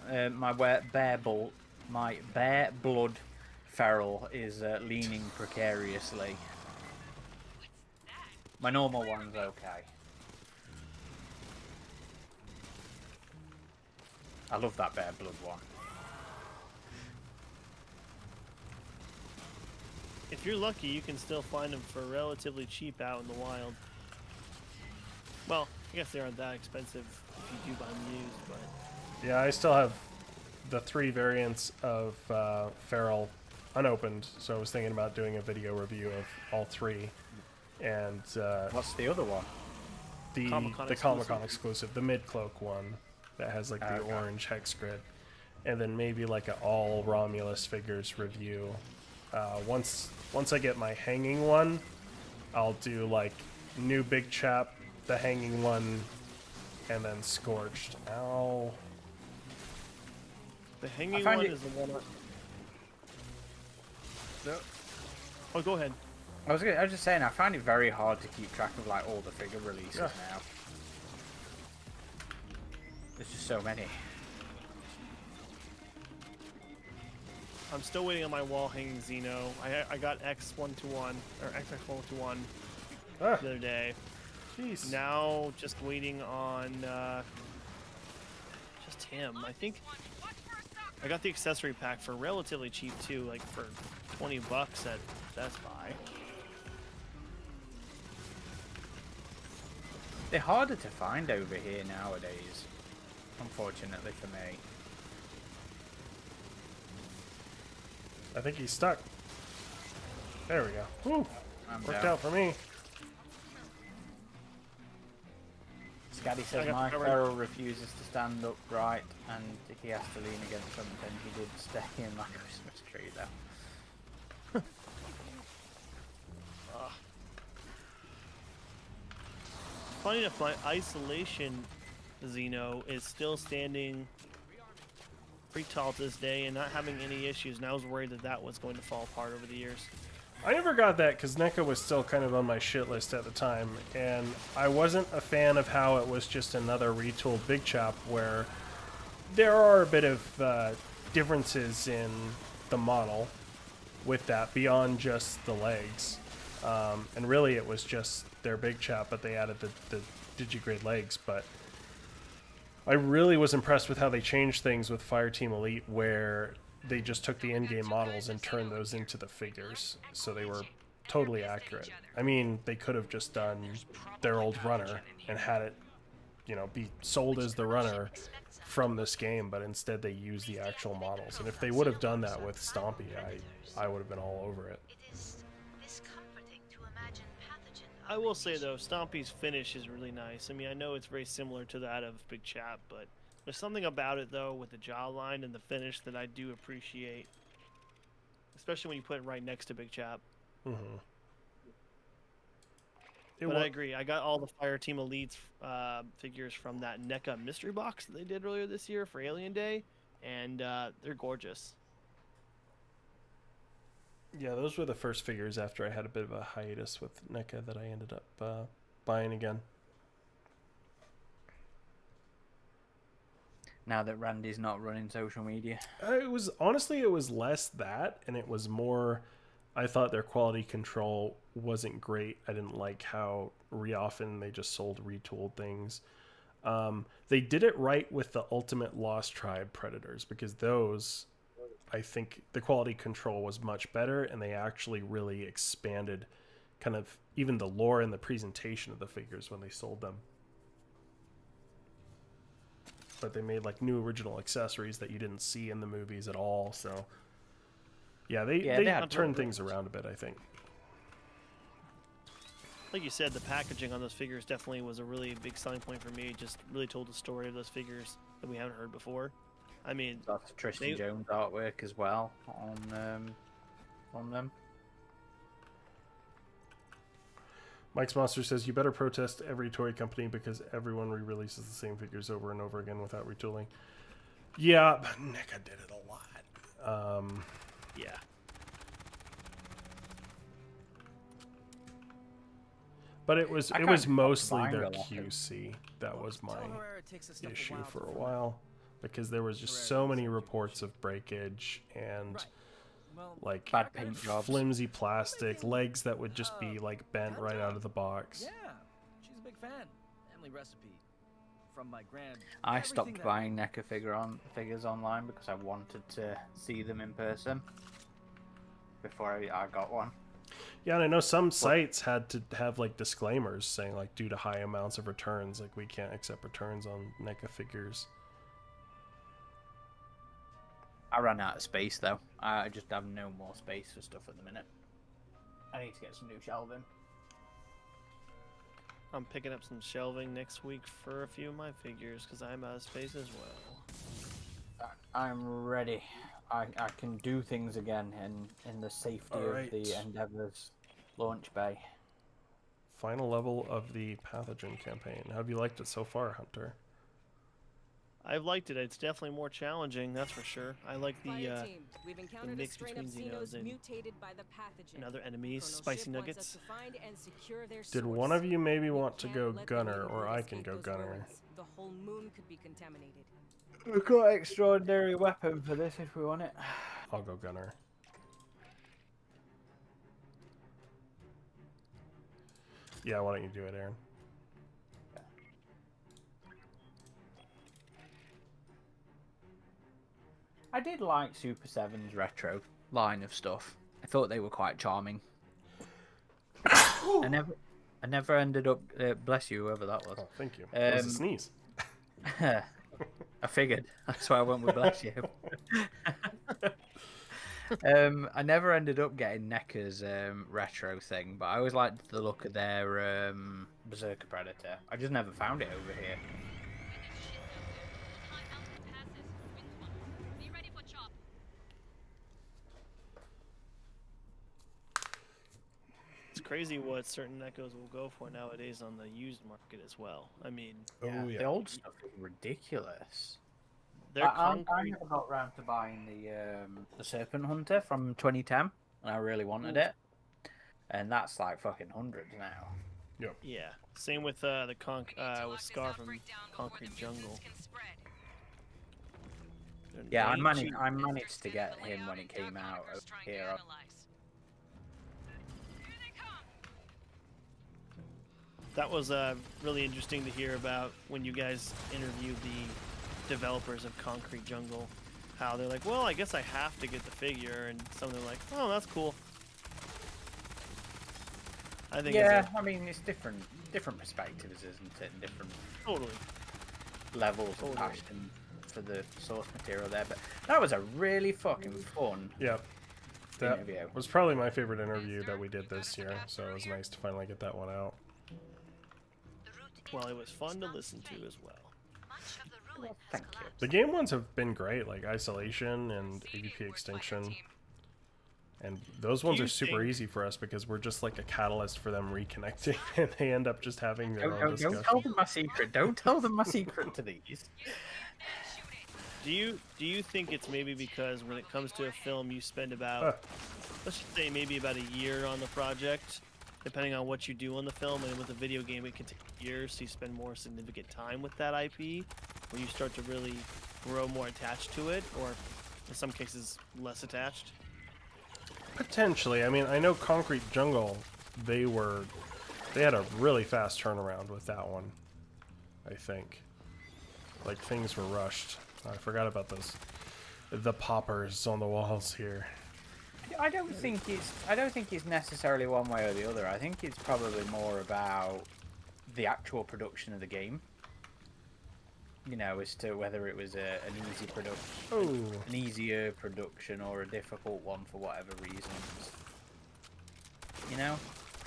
my bare blood feral is leaning precariously. My normal one's okay. I love that bare blood one. If you're lucky, you can still find them for relatively cheap out in the wild. Well, I guess they aren't that expensive if you do buy them used, but... Yeah, I still have the 3 variants of Feral unopened, so I was thinking about doing a video review of all 3. And What's the other one? the Comic-Con Comic-Con exclusive, the mid-cloak one that has like the Okay. orange hex grid, and then maybe like an all Romulus figures review. Once I get my hanging one, I'll do like new big chap, the hanging one, and then Scorched. Ow. The hanging find one it- is the one... Oh, go ahead. I was just saying, I find it very hard to keep track of like all the figure releases Yeah. now. There's just so many. I'm still waiting on my wall hanging Xeno. I got X121, or XX121 Ah, the other day. jeez. Now, just waiting on just him. I think I got the accessory pack for relatively cheap too, like for $20 at Best Buy. They're harder to find over here nowadays, unfortunately for me. I think he's stuck. There we go. Woo! I'm Worked down. out for me. Scaddy says I got my the cover. Feral refuses to stand upright, and if he has to lean against something, he did stay in my Christmas tree though. Funny enough, my isolation Xeno is still standing pretty tall to this day and not having any issues, and I was worried that that was going to fall apart over the years. I never got that because NECA was still kind of on my shit list at the time, and I wasn't a fan of how it was just another retooled Big Chop, where there are a bit of differences in the model with that beyond just the legs. And really it was just their Big Chop, but they added the digigrade legs. But I really was impressed with how they changed things with Fireteam Elite, where they just took the in-game models and turned those into the figures, so they were totally accurate. I mean, they could have just done their old runner and had it, you know, be sold as the runner from this game, but instead they used the actual models. And if they would have done that with Stompy, I would have been all over it. It is discomforting to imagine Pathogen. I will say though, Stompy's finish is really nice. I mean, I know it's very similar to that of Big Chap, but there's something about it though with the jawline and the finish that I do appreciate, especially when you put it right next to Big Chap. Mm-hmm. But I agree. I got all the Fireteam Elites figures from that NECA mystery box that they did earlier this year for Alien Day, and they're gorgeous. Yeah, those were the first figures after I had a bit of a hiatus with NECA that I ended up buying again. Now that Randy's not running social media. It was honestly, it was less that, and it was more, I thought their quality control wasn't great. I didn't like how often they just sold retooled things. They did it right with the Ultimate Lost Tribe Predators, because those, I think the quality control was much better, and they actually really expanded kind of even the lore and the presentation of the figures when they sold them. But they made like new original accessories that you didn't see in the movies at all. So yeah, they had turned things around a bit, I think. Like you said, the packaging on those figures definitely was a really big selling point for me. It just really told the story of those figures that we haven't heard before. I mean, That's Tristan Jones artwork as well on them. Mike's Monster says, you better protest every toy company because everyone re-releases the same figures over and over again without retooling. Yeah, but NECA did it a lot. yeah. But it was mostly their QC that was my issue for a while, because there was just so many reports of breakage and like Bad paint jobs, flimsy plastic, legs that would just be like bent right out of the box. Yeah, she's a big fan. Family recipe from my grand. I stopped buying NECA figures online because I wanted to see them in person before I got one. Yeah, and I know some sites had to have like disclaimers saying like, due to high amounts of returns, like we can't accept returns on NECA figures. I ran out of space though. I just have no more space for stuff at the minute. I need to get some new shelving. I'm picking up some shelving next week for a few of my figures because I'm out of space as well. I'm ready. I can do things again in the safety of the Endeavour's launch bay. Final level of the Pathogen campaign. How have you liked it so far, Hunter? I've liked it. It's definitely more challenging, that's for sure. I like the Fireteam, we've encountered mix a strain of between Xenos Xenos and mutated by the pathogen. other enemies, Colonel spicy Ship wants us nuggets. to find and secure their Did source. one of you maybe We want to can't go let the gunner, new or world I can escape go those gunner? ruins. The whole moon could be contaminated. We've got an extraordinary weapon for this if we want it. I'll go gunner. Yeah, why don't you do it, Aaron? I did like Super 7's retro line of stuff. I thought they were quite charming. I never ended up. Bless you, whoever that was. Oh, thank you. That was a Um, sneeze. I figured. That's why I went with bless you. I never ended up getting NECA's retro thing, but I always liked the look of their Berserker Predator. I just never found it over here. Be ready for chop. It's crazy what certain Echoes will go for nowadays on the used market as well. I mean, Oh yeah. The old stuff is ridiculous. they're I concrete. never got round to buying the Serpent Hunter from 2010, and I really wanted it. And that's like fucking hundreds now. Yep. Yeah. Same with with Scar from Concrete Jungle. Yeah, They cheap. I managed to get him when it came out over here. That was really interesting to hear about when you guys interviewed the developers of Concrete Jungle. How they're like, well, I guess I have to get the figure, and some of them are like, oh, that's cool. I think Yeah, I mean it's different perspectives, isn't it? And different totally. levels of passion for the source material there. But that was a really fucking fun Yep. That interview. was probably my favorite interview that we did this year, so it was nice to finally get that one out. Well, it was fun to listen to as well. Well, thank you. The game ones have been great, like Isolation and AVP Extinction. And those ones you are super think- easy for us because we're just like a catalyst for them reconnecting, and they end up just having their own Don't discussion. tell them my secret. Don't tell them my secret to these. Do you think it's maybe because when it comes to a film, you spend about let's just say maybe about a year on the project, depending on what you do on the film, and with a video game, it can take years, so you spend more significant time with that IP, where you start to really grow more attached to it, or in some cases, less attached? Potentially. I mean, I know Concrete Jungle, they had a really fast turnaround with that one, I think. Like, things were rushed. I forgot about the poppers on the walls here. I don't think it's necessarily one way or the other. I think it's probably more about the actual production of the game. You know, as to whether it was an easy production, an easier production, or a difficult one for whatever reasons. You know,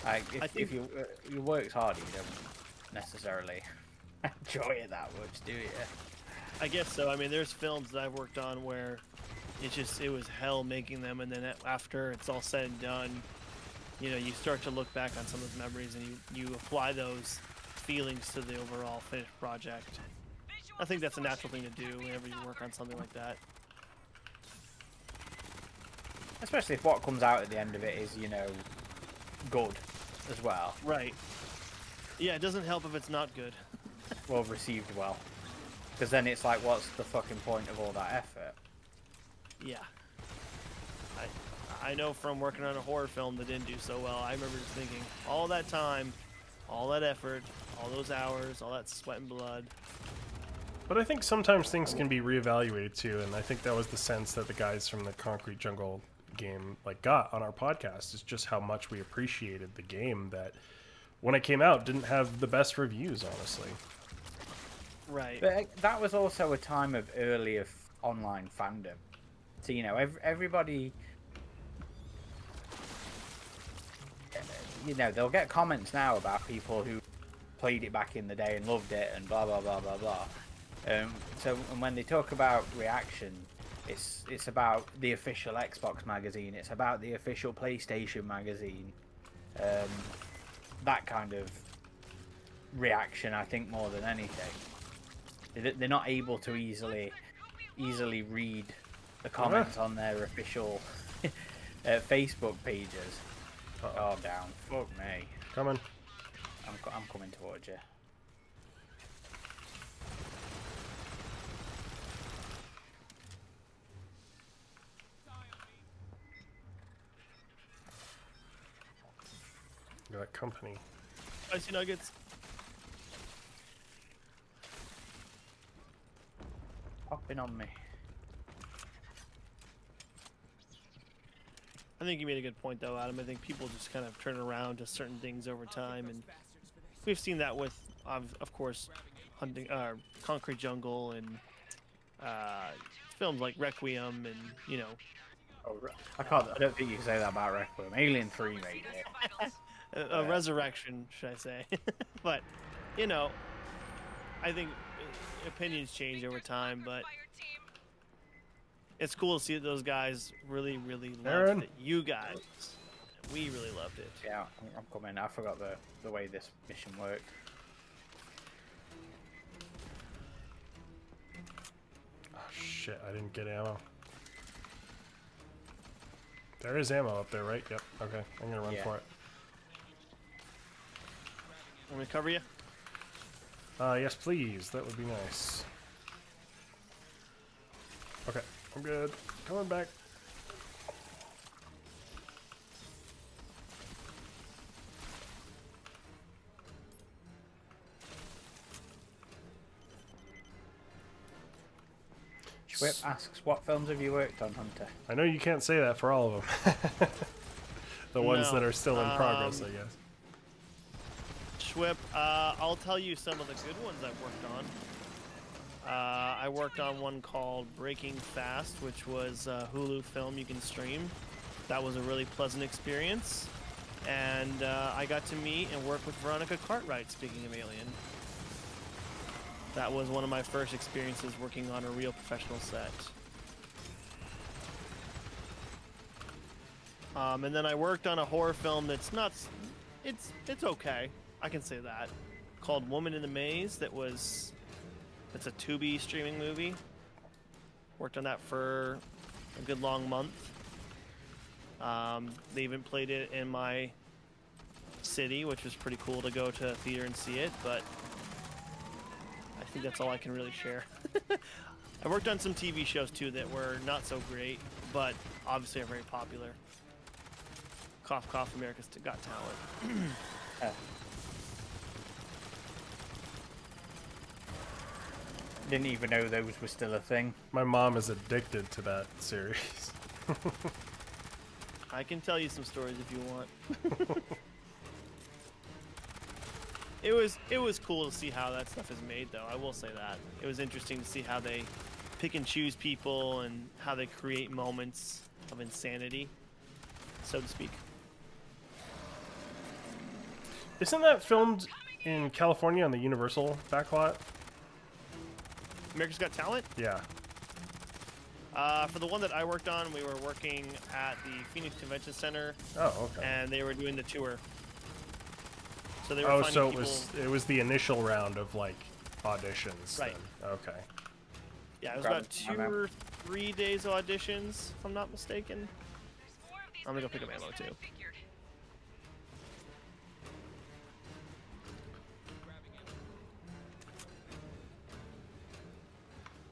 like if you work hard, you don't necessarily enjoy it that much, do you? I guess so. I mean, there's films that I've worked on where it was hell making them, and then after it's all said and done, you know, you start to look back on some of those memories, and you apply those feelings to the overall finished project. I think that's a natural thing to do whenever you work on something like that. Especially if what comes out at the end of it is, you know, good as well. Right. Yeah, it doesn't help if it's not good. Well received well. Because then it's like, what's the fucking point of all that effort? Yeah. I know from working on a horror film that didn't do so well, I remember just thinking, all that time, all that effort, all those hours, all that sweat and blood. But I think sometimes things can be reevaluated too, and I think that was the sense that the guys from the Concrete Jungle game got on our podcast, is just how much we appreciated the game that when it came out didn't have the best reviews, honestly. Right. But that was also a time of earlier online fandom. So, you know, everybody, you know, they'll get comments now about people who played it back in the day and loved it and blah, blah, blah, blah, blah. So when they talk about reaction, it's about the official Xbox magazine, it's about the official PlayStation magazine, that kind of reaction, I think, more than anything. They're not able to easily read the comments on their official Facebook pages. Oh, down. Fuck me. Coming. I'm coming towards you. Got company. Spicy nuggets. Popping on me. I think you made a good point, though, Adam. I think people just kind of turn around to certain things over time, and we've seen that with, of course, hunting, Concrete Jungle, and films like Requiem, and you know. Oh, I don't think you can say that about Requiem. Alien 3 made it. A resurrection, should I say? But you know, I think opinions change over time, but it's cool to see that those guys really, really loved it. You guys, we really loved it. Yeah, I'm coming. I forgot the way this mission worked. Oh shit! I didn't get ammo. There is ammo up there, right? Yep. Okay, I'm gonna run for it. Want me to cover you? Yes, please. That would be nice. Okay, I'm good. Coming back. Schwip asks, what films have you worked on, Hunter? I know you can't say that for all of them. The ones that are still in progress, I guess. Schwip, I'll tell you some of the good ones I've worked on. I worked on one called Breaking Fast, which was a Hulu film you can stream. That was a really pleasant experience. And I got to meet and work with Veronica Cartwright, speaking of Alien. That was one of my first experiences working on a real professional set. And then I worked on a horror film that's not... It's okay. I can say that. Called Woman in the Maze. It's a Tubi streaming movie. Worked on that for a good long month. They even played it in my city, which was pretty cool to go to a theater and see it, but I think that's all I can really share. I worked on some TV shows too that were not so great, but obviously are very popular. Cough, cough, America's Got Talent. Didn't even know those were still a thing. My mom is addicted to that series. I can tell you some stories if you want. It was cool to see how that stuff is made, though. I will say that. It was interesting to see how they pick and choose people and how they create moments of insanity, so to speak. Isn't that filmed in California on the Universal backlot? America's Got Talent? Yeah. For the one that I worked on, we were working at the Phoenix Convention Center. Oh, okay. And they were doing the tour. So they were finding so people... it was the initial round of like auditions. Right. Then. Okay. Yeah, it was about 2 or 3 days of auditions, if I'm not mistaken. I'm gonna go pick up ammo too.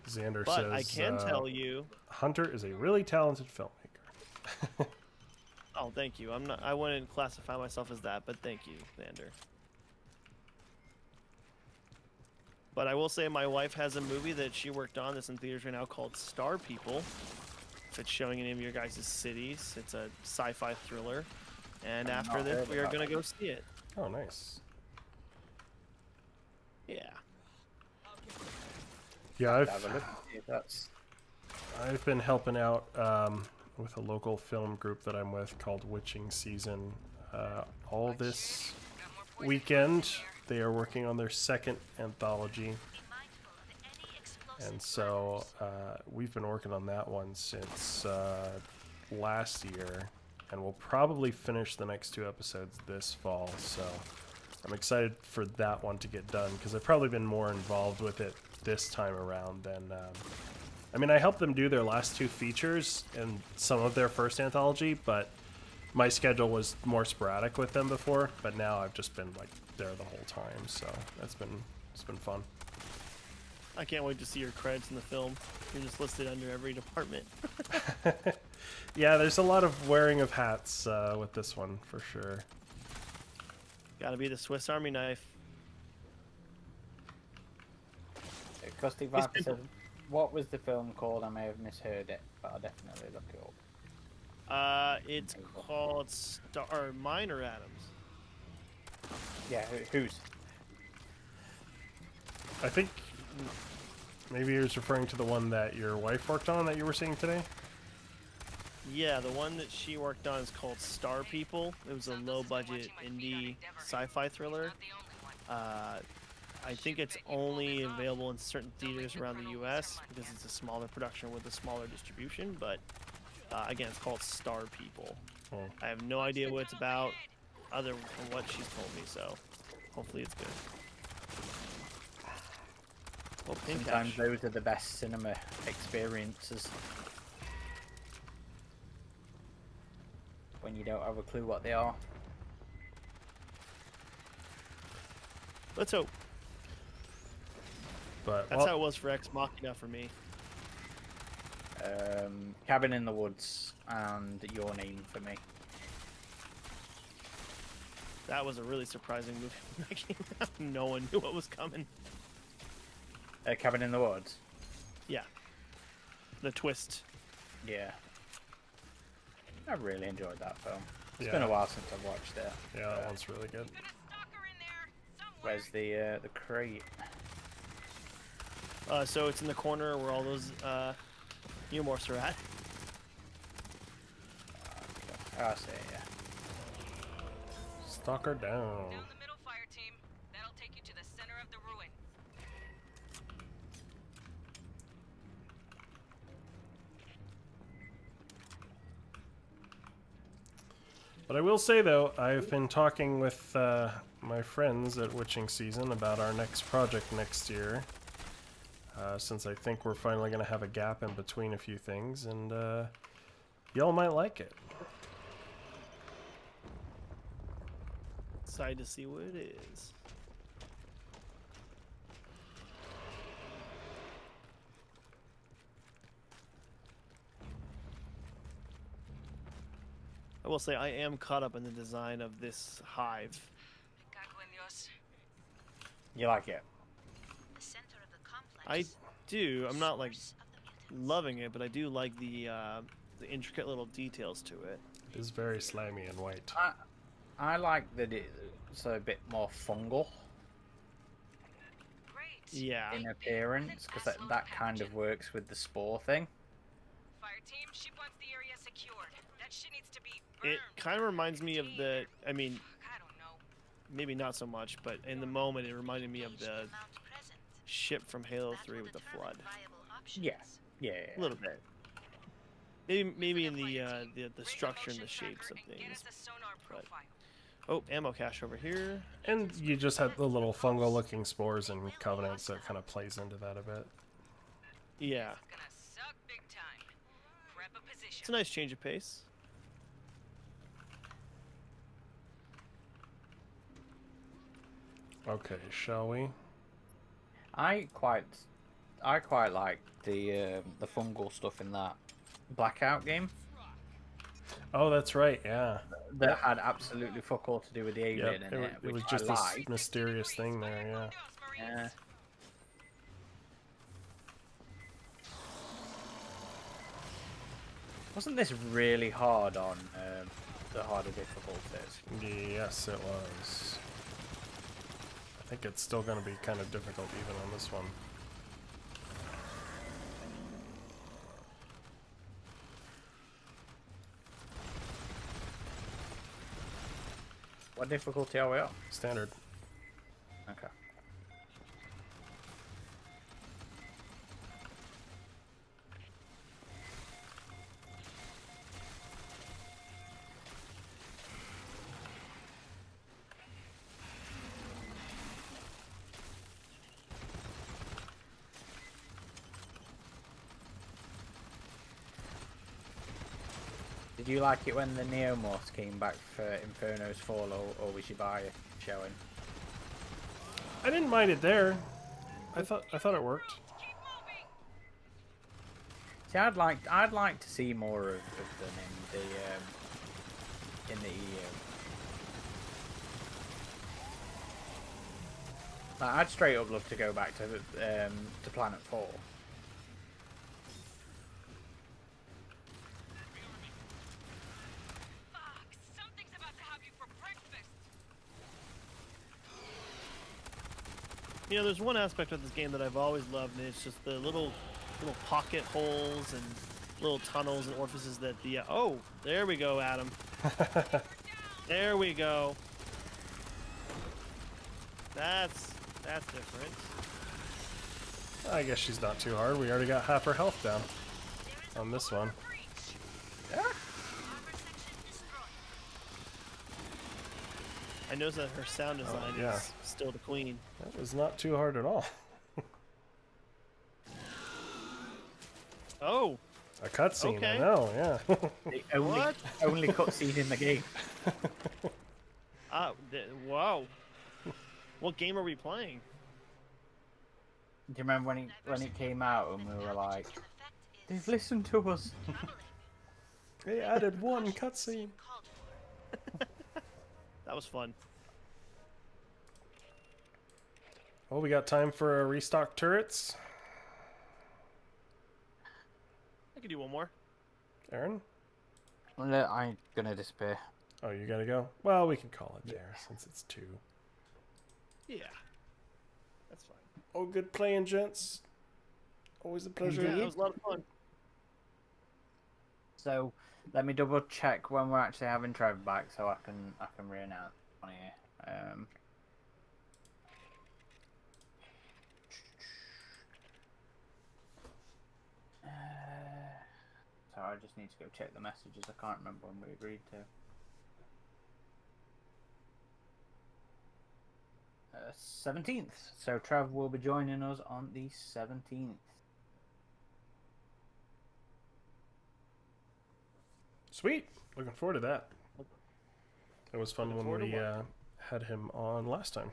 Xander but says, I can tell you, Hunter is a really talented filmmaker. oh, thank you. I wouldn't classify myself as that, but thank you, Xander. But I will say my wife has a movie that she worked on that's in theaters right now called Star People. If it's showing in any of your guys' cities, it's a sci-fi thriller. And after this, we are going to go see it. Oh, nice. Yeah. Yeah, That's... I've been helping out with a local film group that I'm with called Witching Season. All this weekend, they are working on their second anthology. And so we've been working on that one since last year. And we'll probably finish the next 2 episodes this fall. So I'm excited for that one to get done because I've probably been more involved with it this time around than... I mean, I helped them do their last 2 features and some of their first anthology, but my schedule was more sporadic with them before. But now I've just been like there the whole time, so it's been fun. I can't wait to see your credits in the film. You're just listed under every department. Yeah, there's a lot of wearing of hats with this one for sure. Gotta be the Swiss Army knife. Caustic Viper said, what was the film called? I may have misheard it, but I'll definitely look it up. It's called Minor Atoms. Yeah, whose? I think maybe he was referring to the one that your wife worked on that you were seeing today. Yeah, the one that she worked on is called Star People. It was a low-budget indie sci-fi thriller. I think it's only available in certain theaters around the U.S. because it's a smaller production with a smaller distribution. But again, it's called Star People. Oh. I have no idea what it's about, other than what she's told me. So hopefully it's good. Well, pink Sometimes ash. those are the best cinema experiences. When you don't have a clue what they are. Let's hope. But That's how it was for Ex Machina for me. Cabin in the Woods and Your Name for me. That was a really surprising movie when that came out. No one knew what was coming. Cabin in the Woods? Yeah. The twist. Yeah. I really enjoyed that film. It's Yeah. been a while since I've watched it. yeah, that one's really good. Where's the crate? So it's in the corner where all those Neomorphs are at. I see it, yeah. Stalker down. Down the middle, Fireteam. That'll take you to the center of the ruin. But I will say, though, I've been talking with my friends at Witching Season about our next project next year, since I think we're finally going to have a gap in between a few things, and y'all might like it. Excited to see what it is. I will say I am caught up in the design of this hive. You like it? The center of the complex. I do. I'm not like Source of the loving it, but I do like the intricate little details to it. It is very slimy and white. I like that it's a bit more fungal Yeah. in appearance, because that kind of works with the spore thing. Fireteam, ship wants the area secured. That shit needs to be It kind of reminds me of the. I mean, I don't know. maybe not so much, but in the moment it reminded me of the amount present. ship from Halo That 3 will with the determine flood. viable options. Yeah, yeah. A little bit. Maybe in the structure and the shapes of things. But, oh, ammo cache over here. And you just have the little fungal-looking spores and covenants that kind of plays into that a bit. Yeah, It's gonna suck big time. Prep a position. it's a nice change of pace. Okay, shall we? I quite like the fungal stuff in that Blackout game Oh, that's right, yeah. that had absolutely fuck all to do with the Yep, alien in it, it which was I just this liked. mysterious thing there, yeah. Yeah. Wasn't this really hard on the harder difficulties? Yes, it was. I think it's still going to be kind of difficult even on this one. What difficulty are we on? Standard. Okay. Did you like it when the Neomorphs came back for Inferno's Fall, or was you by showing? I didn't mind it there. I thought it worked. See, I'd like to see more of them in the EU. Like, I'd straight up love to go back to Planet 4. You know, there's one aspect of this game that I've always loved, and it's just the little pocket holes and little tunnels and orifices that the oh, there we go, Adam. There we go. That's different. I guess she's not too hard. We already got half her health down on this one. I noticed that her sound design is still the queen. That was not too hard at all. Oh, A cutscene, Okay. I know, yeah. The only, What? only cutscene in the game. wow. What game are we playing? Do you remember when it came out and we were like, they've listened to us? They added one cutscene. That was fun. Well, we got time for a restock turrets. I could do one more. Aaron? No, I'm gonna disappear. Oh, you gotta go? Well, we can call it there since it's 2. Yeah. That's fine. Oh, good playing, gents. Always a pleasure. Yeah, that was a lot of fun. So let me double check when we're actually having Trevor back, so I can re-announce on here. So I just need to go check the messages. I can't remember when we agreed to. 17th. So Trev will be joining us on the 17th. Sweet. Looking forward to that. It was fun Looking when forward we to had him on last time.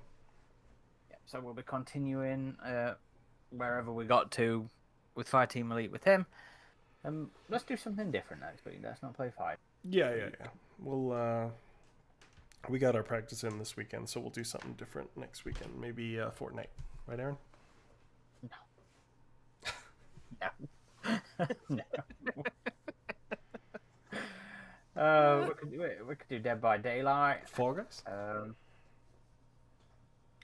Yeah, so we'll be continuing wherever we got to with Fireteam Elite with him. Let's do something different next week. Let's not play Fire. Yeah. We'll we got our practice in this weekend, so we'll do something different next weekend. Maybe Fortnite, right, Aaron? No. No. We could do Dead by Daylight. Fall Guys?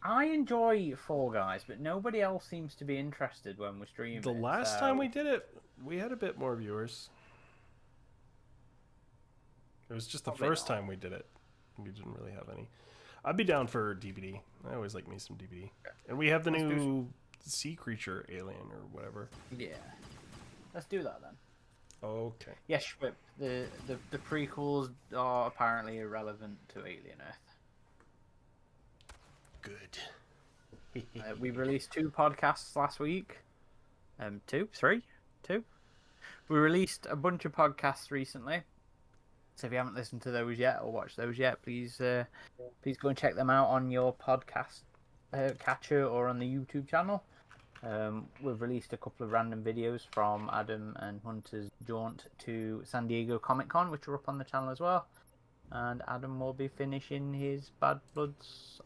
I enjoy Fall Guys, but nobody else seems to be interested when we stream. The last time we did it, we had a bit more viewers. It was just the first time we did it. We didn't really have any. I'd be down for DVD. I always like me some DVD. And we have the new sea creature alien or whatever. Yeah. Let's do that then. Okay. Yes, but the prequels are apparently irrelevant to Alien Earth. Good. We released 2 podcasts last week. 2? We released a bunch of podcasts recently. So if you haven't listened to those yet or watched those yet, please go and check them out on your podcast catcher or on the YouTube channel. We've released a couple of random videos from Adam and Hunter's jaunt to San Diego Comic Con, which are up on the channel as well. And Adam will be finishing his Badlands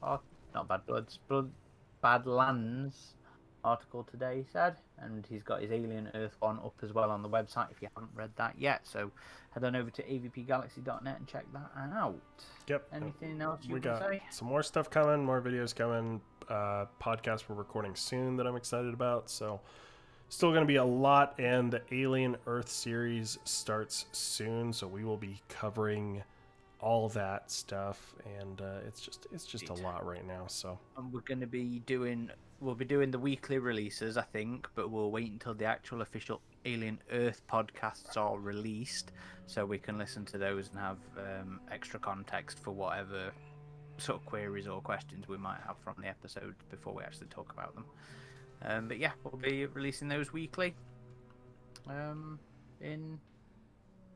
article today, he said, and he's got his Alien Earth one up as well on the website if you haven't read that yet. So head on over to avpgalaxy.net and check that out. Yep. Anything else you We can got say? some more stuff coming, more videos coming, podcasts we're recording soon that I'm excited about. So still going to be a lot, and the Alien Earth series starts soon, so we will be covering all that stuff, and it's just a lot right now. So And we'll be doing the weekly releases, I think, but we'll wait until the actual official Alien Earth podcasts are released so we can listen to those and have extra context for whatever sort of queries or questions we might have from the episode before we actually talk about them. But yeah, we'll be releasing those weekly in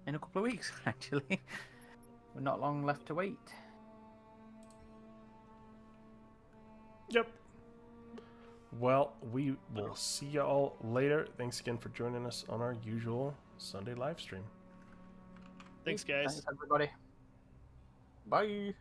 a couple of weeks, actually. We're not long left to wait. yep. Well, we will see you all later. Thanks again for joining us on our usual Sunday live stream. Thanks, guys. Thanks, everybody. Bye.